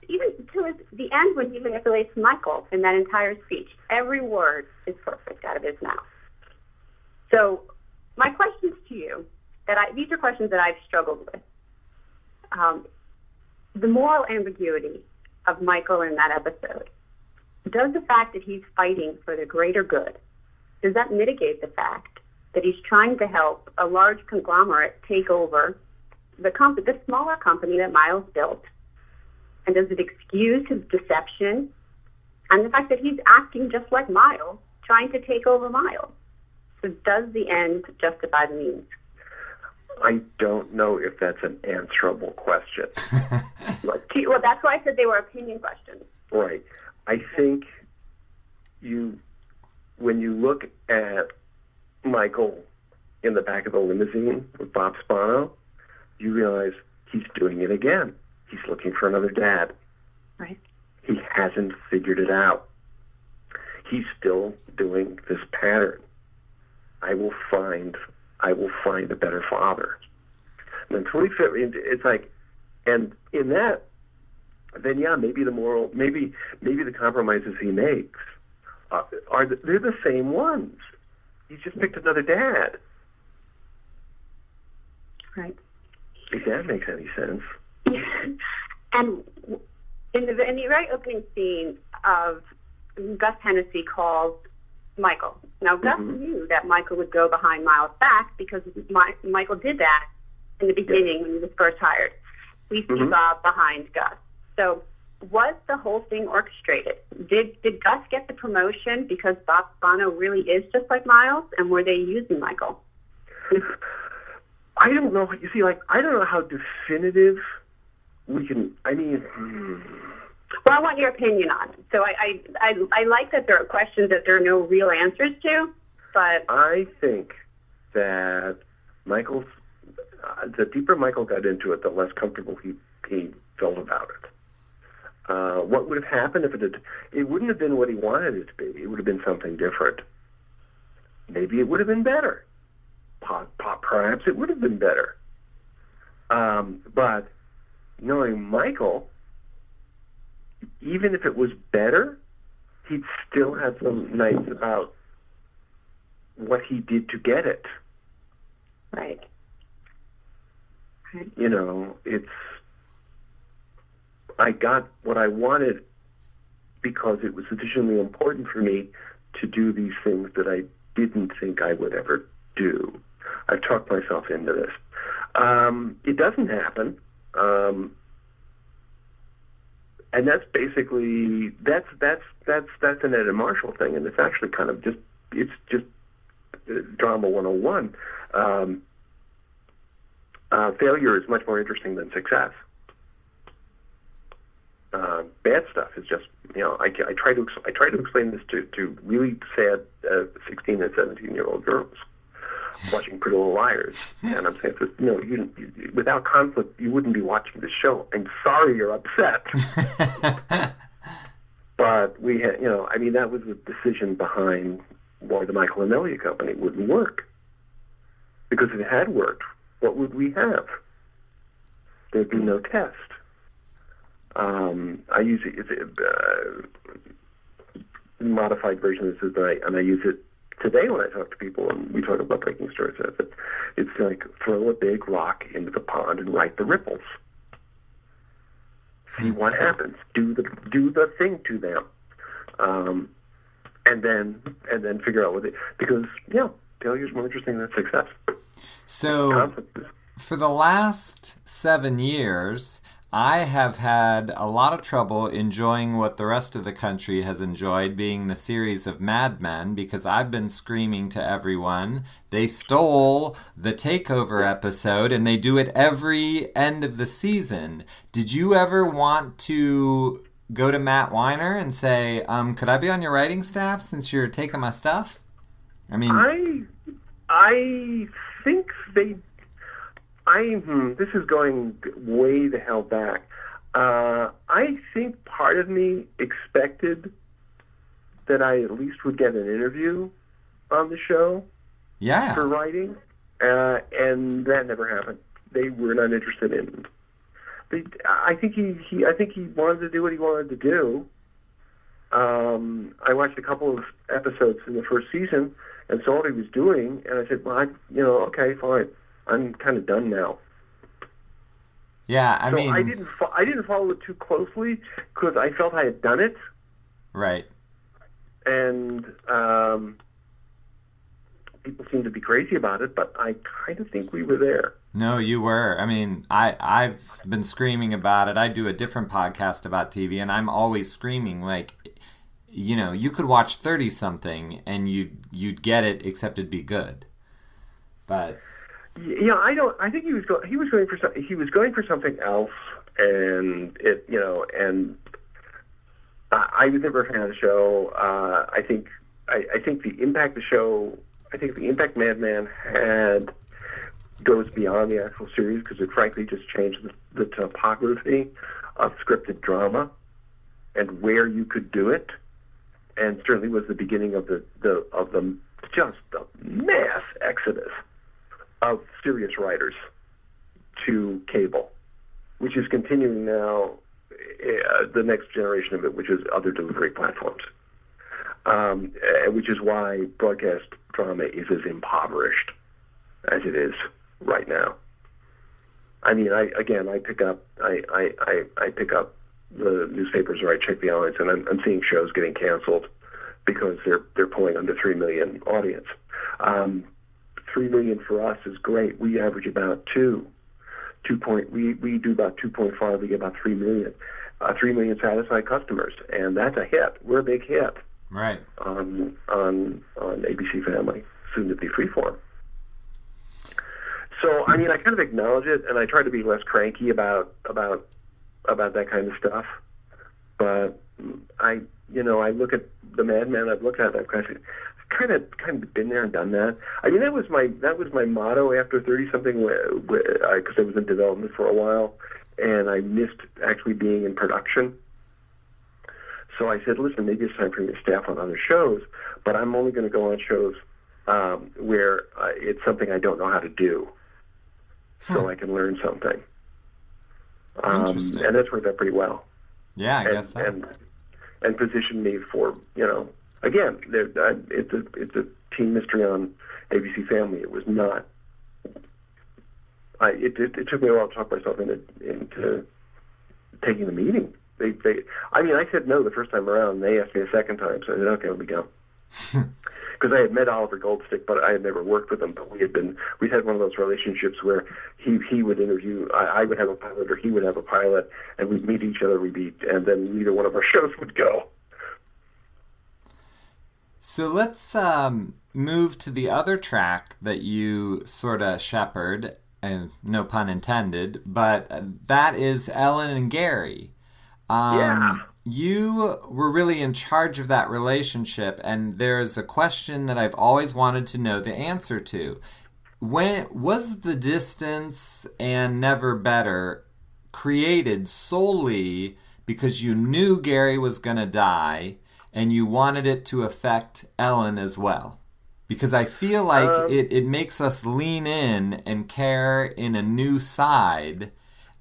Even to the end when he manipulates Michael in that entire speech, every word is perfect out of his mouth. So my questions to you, these are questions that I've struggled with. The moral ambiguity of Michael in that episode. Does the fact that he's fighting for the greater good, does that mitigate the fact that he's trying to help a large conglomerate take over the smaller company that Miles built? And does it excuse his deception and the fact that he's acting just like Miles, trying to take over Miles? So does the end justify the means? I don't know if that's an answerable question. Well, that's why I said they were opinion questions. Right. I think when you look at Michael in the back of the limousine with Bob Spano, you realize he's doing it again. He's looking for another dad. Right. He hasn't figured it out. He's still doing this pattern. I will find a better father. And until it's like, and in that, then maybe the compromises he makes they're the same ones. He's just picked another dad. Right. If that makes any sense. And in the very opening scene of Gus Hennessy calls Michael. Now, Gus knew that Michael would go behind Miles' back because Michael did that in the beginning when he was first hired. We see Bob behind Gus. So was the whole thing orchestrated? Did Gus get the promotion because Bob Spano really is just like Miles, and were they using Michael? I don't know. You see, like, I don't know how definitive we can. I mean, Well, I want your opinion on it. So I like that there are questions that there are no real answers to, but I think that Michael's the deeper Michael got into it, the less comfortable he felt about it. What would have happened if it wouldn't have been what he wanted it to be. It would have been something different. Maybe it would have been better. Perhaps it would have been better. But knowing Michael, even if it was better, he'd still have some nights about what he did to get it. right. You know, I got what I wanted because it was sufficiently important for me to do these things that I didn't think I would ever do. I've talked myself into this. It doesn't happen. And that's basically, that's an Ed and Marshall thing, and it's actually kind of just drama 101. Failure is much more interesting than success. Bad stuff is just, you know, I try to explain this to really sad 16 and 17-year-old girls watching Pretty Little Liars, and I'm saying, no, you without conflict, you wouldn't be watching this show. I'm sorry you're upset, but we had, you know, I mean, that was the decision behind why the Michael and Elliott Company wouldn't work, because if it had worked, what would we have? There'd be no test. I use it's a modified version of this, and I use it today when I talk to people and we talk about breaking stories. It's like throw a big rock into the pond and write the ripples. See what happens. Do the thing to them, and then figure out what it, because failure is more interesting than success. So, for the last 7 years, I have had a lot of trouble enjoying what the rest of the country has enjoyed, being the series of Mad Men, because I've been screaming to everyone, they stole the Takeover episode, and they do it every end of the season. Did you ever want to go to Matt Weiner and say, could I be on your writing staff since you're taking my stuff? I mean, I think they... this is going way the hell back. I think part of me expected that I at least would get an interview on the show for writing, and that never happened. They were not interested in. I think he wanted to do what he wanted to do. I watched a couple of episodes in the first season and saw what he was doing, and I said, well, okay, fine. I'm kind of done now. Yeah, I mean, I didn't follow it too closely because I felt I had done it. Right. And people seem to be crazy about it, but I kind of think we were there. No, you were. I mean, I've been screaming about it. I do a different podcast about TV, and I'm always screaming, like, you know, you could watch 30-something and you'd get it, except it'd be good. But yeah, I think he was going for something else, and it, you know, and I was never a fan of the show. I think the impact the impact Mad Men had goes beyond the actual series, because it frankly just changed the topography of scripted drama and where you could do it, and certainly was the beginning of the mass exodus of serious writers to cable, which is continuing now, the next generation of it, which is other delivery platforms, which is why broadcast drama is as impoverished as it is right now. I mean, I pick up the newspapers, or I check the outlets, and I'm seeing shows getting canceled because they're pulling under 3 million audience. 3 million for us is great. We average about 2. We do about 2.5. We get about 3 million. 3 million satisfied customers, and that's a hit. We're a big hit. Right. On ABC Family, soon to be Freeform. So, I mean, I kind of acknowledge it, and I try to be less cranky about that kind of stuff. But I look at the Madman. I've looked at that kind of been there and done that. I mean, that was my motto after 30-something, because I was in development for a while, and I missed actually being in production. So I said, listen, maybe it's time for me to staff on other shows, but I'm only going to go on shows where it's something I don't know how to do, so I can learn something. Interesting. And that's worked out pretty well. Yeah, I guess so. And positioned me for, again, it's a teen mystery on ABC Family. It was not. It took me a while to talk myself into taking the meeting. I said no the first time around, and they asked me a second time, so I said, okay, let me go. Because I had met Oliver Goldstick, but I had never worked with him. But we'd had one of those relationships where he would interview, I would have a pilot, or he would have a pilot, and we'd meet each other, and then neither one of our shows would go. So let's move to the other track that you sort of shepherd, and no pun intended, but that is Ellen and Gary. Yeah. You were really in charge of that relationship, and there's a question that I've always wanted to know the answer to. When was The Distance and Never Better created solely because you knew Gary was going to die and you wanted it to affect Ellen as well? Because I feel like it makes us lean in and care in a new side,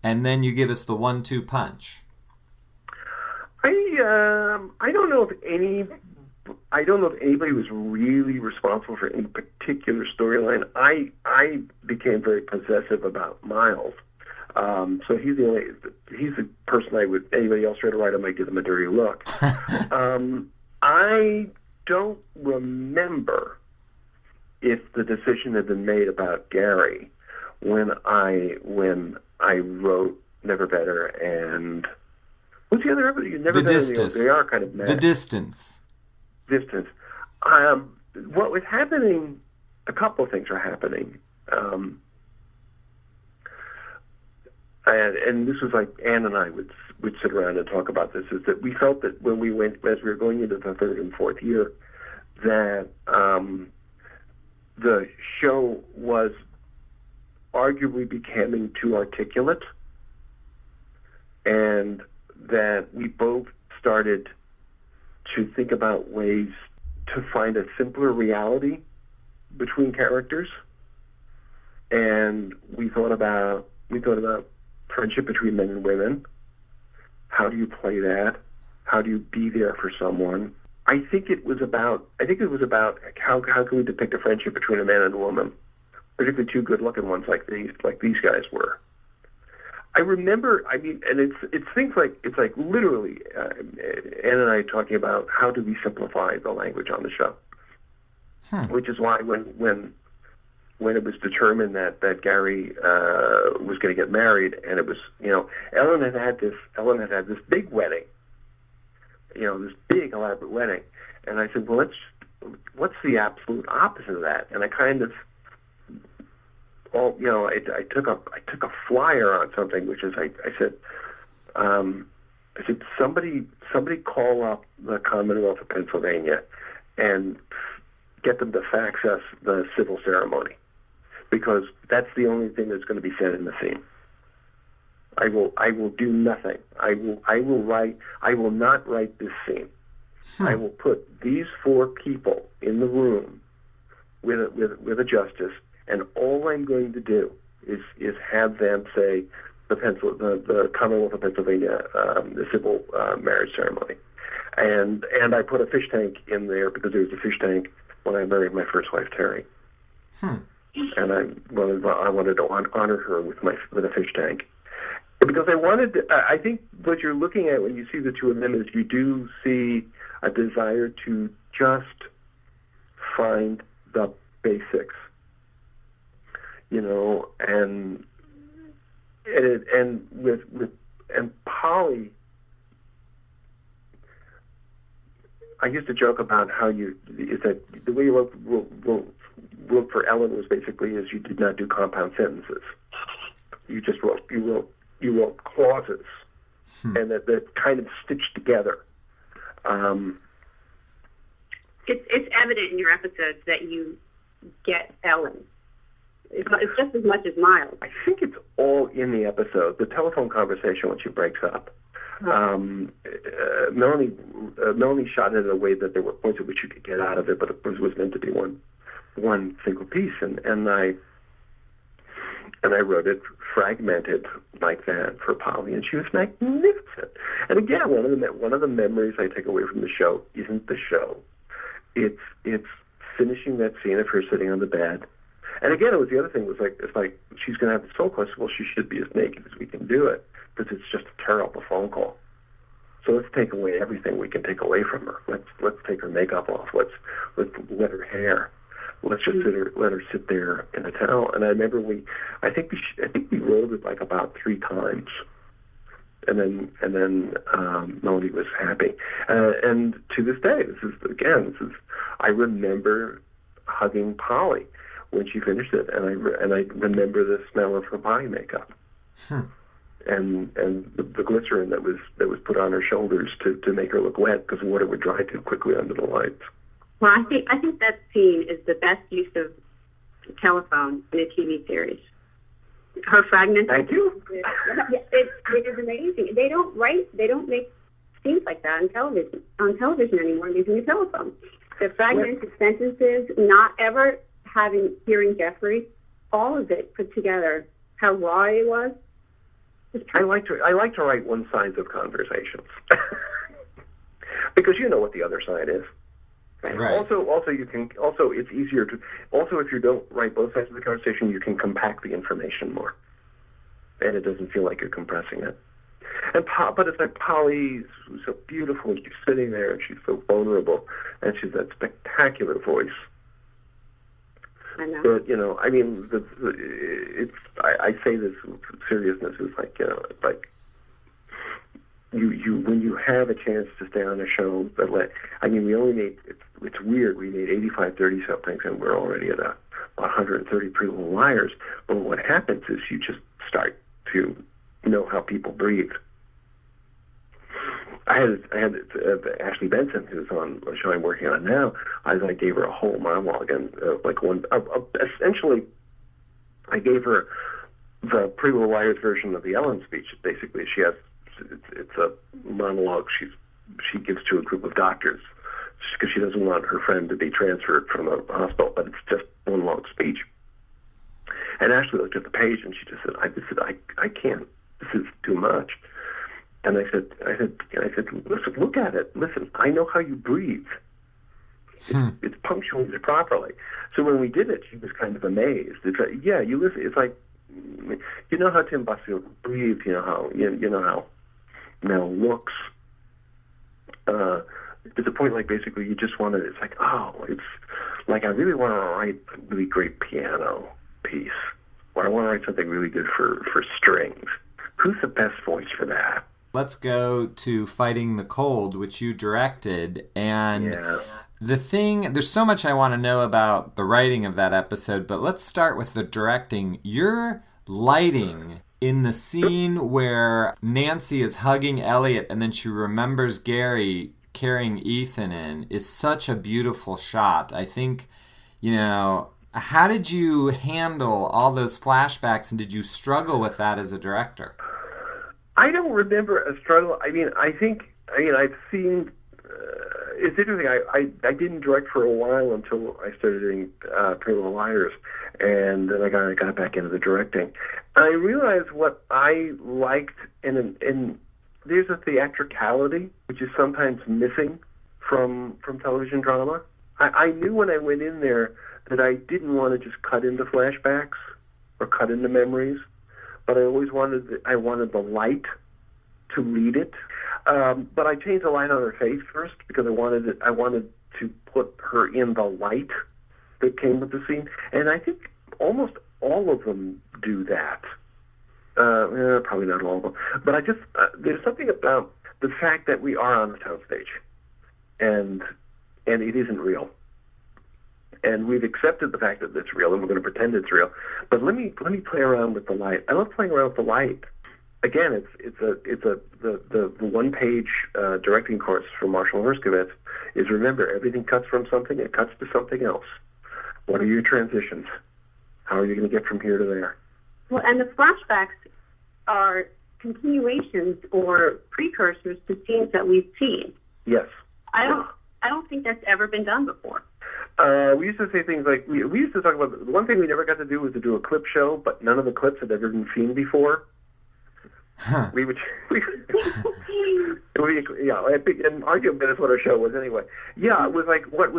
and then you give us the 1-2 punch. I don't know if anybody was really responsible for any particular storyline. I became very possessive about Miles, so he's the person anybody else tried to write, I might give them a dirty look. I don't remember if the decision had been made about Gary when I wrote Never Better and. What's the other episode? You never. The Distance. They are kind of mad. The Distance. Distance. What was happening? A couple of things were happening, and this was like Ann and I would sit around and talk about this. Is that we felt that when we were going into the third and fourth year, that the show was arguably becoming too articulate, and that we both started to think about ways to find a simpler reality between characters. And we thought about friendship between men and women. How do you play that? How do you be there for someone? I think it was about how can we depict a friendship between a man and a woman, particularly two good-looking ones like these guys were. I remember, and it's things like, literally, Ann and I talking about how do we simplify the language on the show, which is why when it was determined that Gary was going to get married, and it was, Ellen had had this big wedding, this big elaborate wedding, and I said, well, what's the absolute opposite of that? And I kind of. I took a flyer on something, which is I said somebody call up the Commonwealth of Pennsylvania and get them to fax us the civil ceremony, because that's the only thing that's going to be said in the scene. I will do nothing. I will not write this scene. I will put these 4 people in the room with a justice. And all I'm going to do is have them say the Commonwealth of Pennsylvania, the civil marriage ceremony, and I put a fish tank in there because there was a fish tank when I married my first wife, Terry, and I wanted to honor her with a fish tank, because I wanted to, I think what you're looking at when you see the two of them is you do see a desire to just find the basics. And Polly, I used to joke about how is that the way you wrote for Ellen was basically is you did not do compound sentences. You just wrote clauses, and that kind of stitched together. It's evident in your episodes that you get Ellen. It's just as much as Miles. I think it's all in the episode. The telephone conversation when she breaks up. Melanie shot it in a way that there were points at which you could get out of it, but it was meant to be one single piece, and I wrote it fragmented like that for Polly, and she was magnificent. And again, one of the memories I take away from the show isn't the show. It's finishing that scene of her sitting on the bed. And again, it was the other thing was it's like she's going to have the soul quest. Well, she should be as naked as we can do it because it's just a terrible phone call. So let's take away everything we can take away from her. Let's take her makeup off. Let's let her hair. Let's just let her sit there in a towel. And I remember I think we rolled it like about 3 times, and then Melody was happy. And to this day, I remember hugging Polly when she finished it, and I remember the smell of her body makeup. And the glycerin that was put on her shoulders to make her look wet because water would dry too quickly under the lights. Well, I think that scene is the best use of telephone in a TV series. Her fragmented. Thank you. It is amazing. They don't make scenes like that on television anymore using a telephone. The fragmented sentences, not ever hearing Jeffrey, all of it put together. How raw it was. I like to write one sides of conversations because you know what the other side is. Right. Also, it's easier to. Also, if you don't write both sides of the conversation, you can compact the information more, and it doesn't feel like you're compressing it. But it's like Polly's so beautiful, and she's sitting there, and she's so vulnerable, and she's that spectacular voice. I know. But I mean, I say this with seriousness. It's like you when you have a chance to stay on a show we only made it's weird, we made 85 30-somethings and we're already at 130 Pretty Little Liars, but what happens is you just start to know how people breathe. I had Ashley Benson, who's on a show I'm working on now. I gave her a whole monologue, and essentially I gave her the Pretty Little Liars version of the Ellen speech. Basically, it's a monologue she gives to a group of doctors because she doesn't want her friend to be transferred from a hospital, but it's just one long speech. And Ashley looked at the page and she just said, I can't. This is too much. And I said, listen, look at it. Listen, I know how you breathe. It's punctuated properly. So when we did it, she was kind of amazed. It's like, yeah, you listen. It's like, you know how Tim Busfield breathed. You know how Mel looks. To the point, like basically, you just want to. It's like, it's like I really want to write a really great piano piece, or I want to write something really good for strings. Who's the best voice for that? Let's go to Fighting the Cold, which you directed. And there's so much I want to know about the writing of that episode, but let's start with the directing. Your lighting in the scene where Nancy is hugging Elliot and then she remembers Gary carrying Ethan in is such a beautiful shot. I think, how did you handle all those flashbacks, and did you struggle with that as a director? I don't remember a struggle. I've seen. It's interesting. I didn't direct for a while until I started doing Pretty Little Liars, and then I got back into the directing. And I realized what I liked, and there's a theatricality which is sometimes missing from television drama. I knew when I went in there that I didn't want to just cut into flashbacks or cut into memories. But I always wanted the light to lead it. But I changed the light on her face first because I wanted to put her in the light that came with the scene. And I think almost all of them do that. Probably not all of them. But there's something about the fact that we are on the soundstage, and it isn't real. And we've accepted the fact that it's real, and we're going to pretend it's real. But let me play around with the light. I love playing around with the light. Again, the one-page directing course from Marshall Herskovitz is, remember, everything cuts from something, it cuts to something else. What are your transitions? How are you going to get from here to there? Well, and the flashbacks are continuations or precursors to scenes that we've seen. Yes. I don't think that's ever been done before. We used to say things like, we used to talk about, the one thing we never got to do was to do a clip show, but none of the clips had ever been seen before. Huh. And arguably that's what our show was anyway. Yeah, it was like, what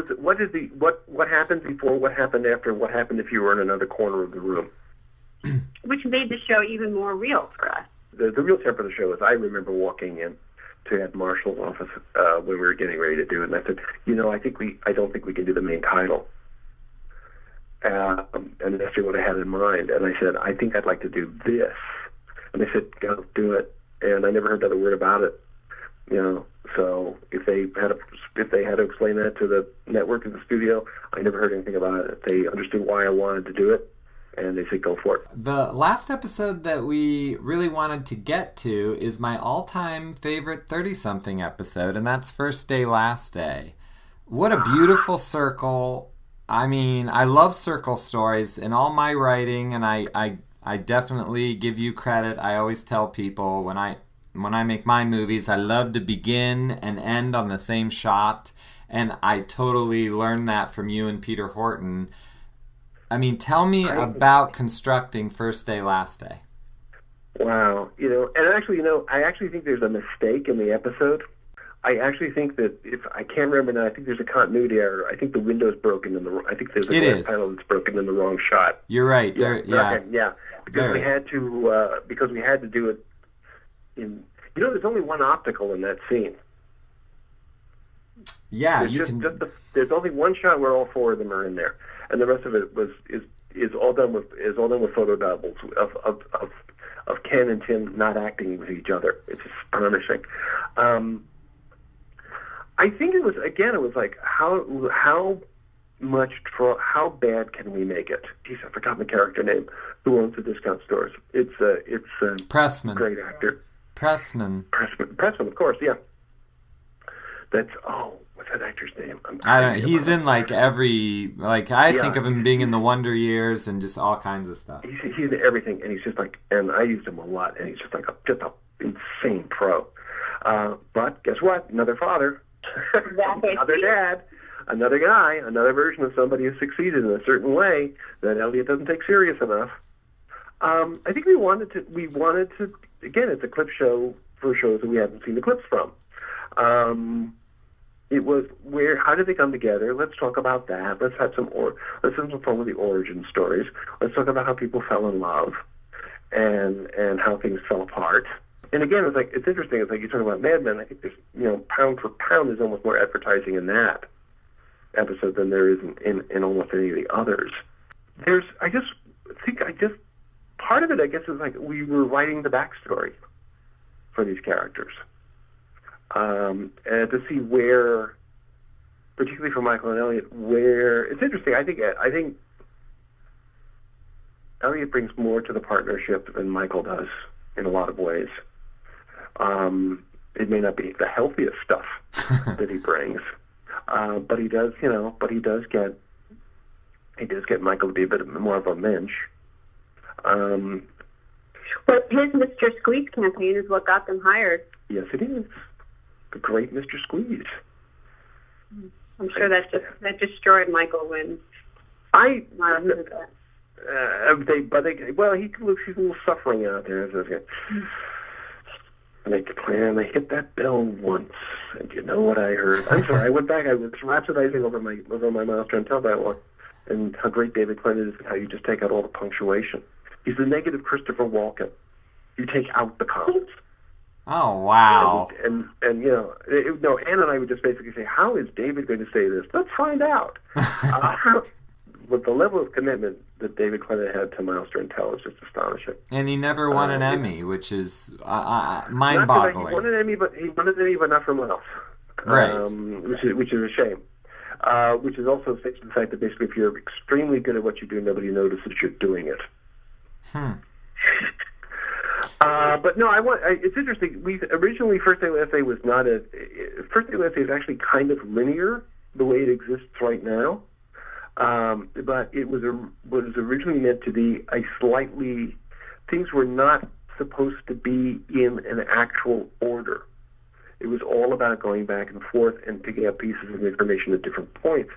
happened before, what happened after, what happened if you were in another corner of the room. Which made the show even more real for us. The real temper of the show is, I remember walking in to Ed Marshall's office when we were getting ready to do it, and I said, I don't think we can do the main title. And that's what I had in mind. And I said, I think I'd like to do this. And they said, go do it. And I never heard another word about it. So if they had to explain that to the network and the studio, I never heard anything about it. They understood why I wanted to do it, and they said, go for it. The last episode that we really wanted to get to is my all-time favorite 30-something episode, and that's First Day, Last Day. What a beautiful circle. I mean, I love circle stories in all my writing, and I definitely give you credit. I always tell people when I make my movies, I love to begin and end on the same shot, and I totally learned that from you and Peter Horton. I mean, tell me about constructing First Day, Last Day. Wow. And actually, I actually think there's a mistake in the episode. I actually think that, if I can't remember now, I think there's a continuity error. I think the window's broken I think there's a glass panel that's broken in the wrong shot. You're right. Yeah. Because we had to do it in, there's only one optical in that scene. Yeah, there's only one shot where all four of them are in there, and the rest of it is all done with photo doubles of Ken and Tim not acting with each other. It's astonishing. I think it was like how bad can we make it? Geez, I've forgotten the character name. Who owns the discount stores? It's Pressman. Great actor. Pressman, of course, yeah. What's that actor's name? I don't know. He's in every, I think of him being in the Wonder Years and just all kinds of stuff. He's in everything, and he's just and I used him a lot, and he's just just an insane pro. But guess what? Another father, another dad, another guy, another version of somebody who succeeded in a certain way that Elliot doesn't take serious enough. I think we wanted to. Again, it's a clip show for shows that we haven't seen the clips from. It was how did they come together? Let's talk about that. Let's have some fun with the origin stories. Let's talk about how people fell in love and how things fell apart. And again, it's interesting. It's like you're talking about Mad Men. I think there's, pound for pound, there's almost more advertising in that episode than there is in almost any of the others. Part of it, I guess, is we were writing the backstory for these characters. And to see where, particularly for Michael and Elliot, where it's interesting. I think Elliot brings more to the partnership than Michael does in a lot of ways. It may not be the healthiest stuff that he brings, but he does. He does get Michael to be a bit more of a mensch. But his Mr. Squeeze campaign is what got them hired. Yes, it is. The great Mr. Squeeze. I'm sure that destroyed Michael when he looks, he's a little suffering out there. And they hit that bell once, and you know what I heard? I'm sorry, I went back. I was rhapsodizing over my Miles Trentell dialogue, and how great David Clement is, and how you just take out all the punctuation. He's the negative Christopher Walken. You take out the commas. Oh, wow. And Ann and I would just basically say, how is David going to say this? Let's find out. With the level of commitment that David Clement had to Miles Trentell is just astonishing. And he never won an Emmy, which is mind-boggling. He won an Emmy, but not for Miles. Right. Which is a shame. which is also states the fact that basically if you're extremely good at what you do, nobody notices you're doing it. But no, it's interesting. We originally First Day Last Day was not First Day Last Day is actually kind of linear the way it exists right now. But it was originally meant to be a slightly, things were not supposed to be in an actual order. It was all about going back and forth and picking up pieces of information at different points.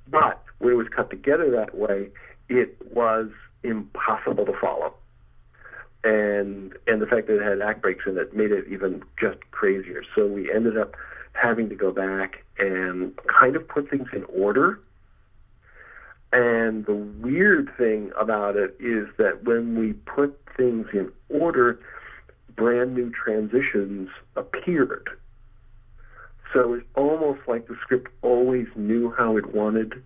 But when it was cut together that way, it was impossible to follow. And the fact that it had act breaks in it made it even just crazier. So we ended up having to go back and kind of put things in order. And the weird thing about it is that when we put things in order, brand new transitions appeared. So it's almost like the script always knew how it wanted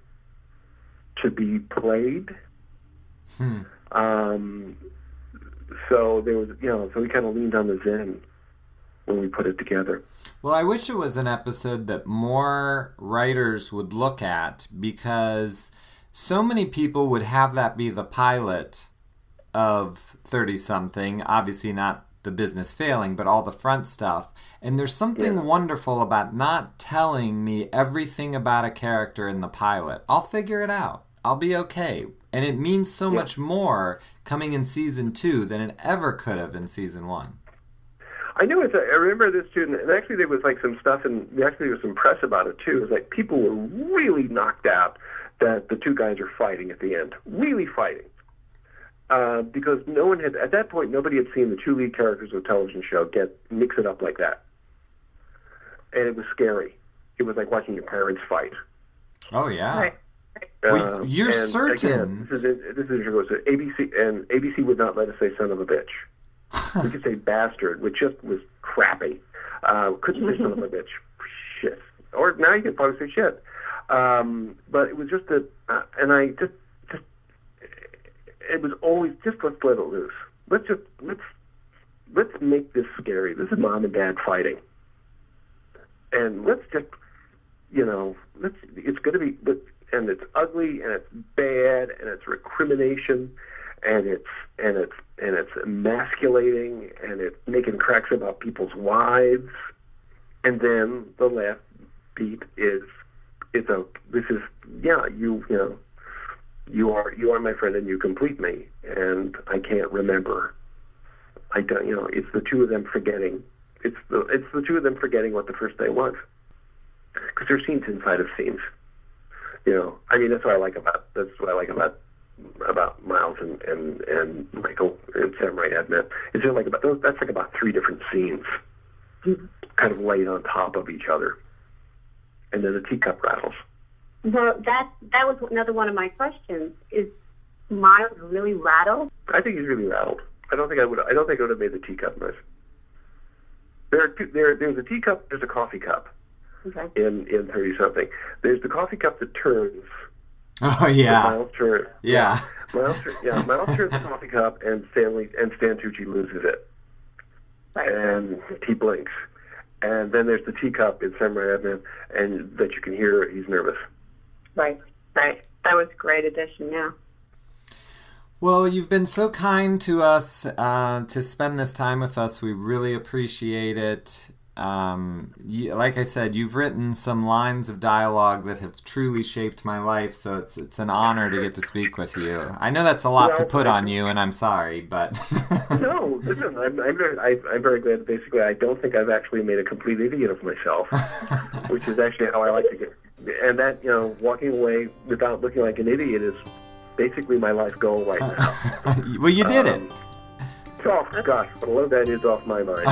to be played. So there was, so we kind of leaned on the Zen when we put it together. Well, I wish it was an episode that more writers would look at, because so many people would have that be the pilot of 30-something, obviously not the business failing, but all the front stuff. And there's something wonderful about not telling me everything about a character in the pilot. I'll figure it out. I'll be okay. And it means so much more coming in season 2 than it ever could have in season 1. I know. I remember this too, and actually there was like some stuff, and actually there was some press about it too. It was like people were really knocked out that the two guys are fighting at the end, really fighting, because no one had, at that point, nobody had seen the two lead characters of a television show mix it up like that, and it was scary. It was like watching your parents fight. Oh yeah. Right. Well, you're certain. Again, this is ABC, and ABC would not let us say son of a bitch. We could say bastard, which just was crappy. Couldn't say son of a bitch. Shit. Or now you can probably say shit. But it was just that, and I just, it was always just let's let it loose. Let's make this scary. This is mom and dad fighting, and let's just, it's going to be, and it's ugly, and it's bad, and it's recrimination, and it's emasculating, and it's making cracks about people's wives, and then the last beat is you are my friend and you complete me, and I can't remember. I don't, it's the two of them forgetting. It's the two of them forgetting what the first day was, because they're scenes inside of scenes. That's what I like about Miles and Michael and Samurai Admin. It's just like that's like about 3 different scenes, kind of laid on top of each other, and then the teacup rattles. Well, that was another one of my questions. Is Miles really rattled? I think he's really rattled. I don't think I would have made the teacup noise. There's a teacup. There's a coffee cup. Okay. In 30-something. There's the coffee cup that turns. Oh yeah. Miles turns. Yeah. Miles turns the coffee cup, and Stan Tucci loses it. Right. And he blinks. And then there's the teacup in Samurai Admin, and that you can hear he's nervous. Right. That was a great addition, yeah. Well, you've been so kind to us to spend this time with us. We really appreciate it. Like I said, you've written some lines of dialogue that have truly shaped my life, so it's an honor to get to speak with you. I know that's a lot to put on you, and I'm sorry, but no, listen, I'm very glad. Basically, I don't think I've actually made a complete idiot of myself, which is actually how I like to get. And that, walking away without looking like an idiot is basically my life goal right now. Well, you did it. Oh gosh, but a lot of that is off my mind.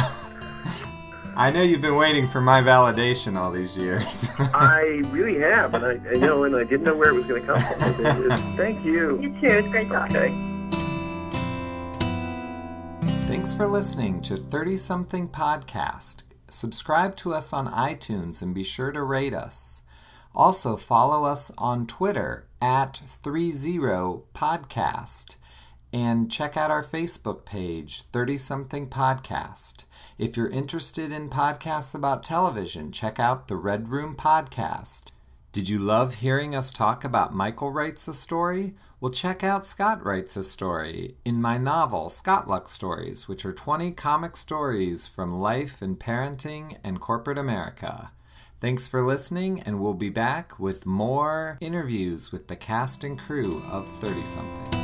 I know you've been waiting for my validation all these years. I really have, and I didn't know where it was going to come from. Thank you. You too. It's great talking. Okay. Thanks for listening to 30-something podcast. Subscribe to us on iTunes and be sure to rate us. Also follow us on Twitter at 30podcast, and check out our Facebook page, 30-something podcast. If you're interested in podcasts about television, check out the Red Room Podcast. Did you love hearing us talk about Michael Writes a Story? Well, check out Scott Writes a Story in my novel, Scott Luck Stories, which are 20 comic stories from life and parenting and corporate America. Thanks for listening, and we'll be back with more interviews with the cast and crew of 30-something.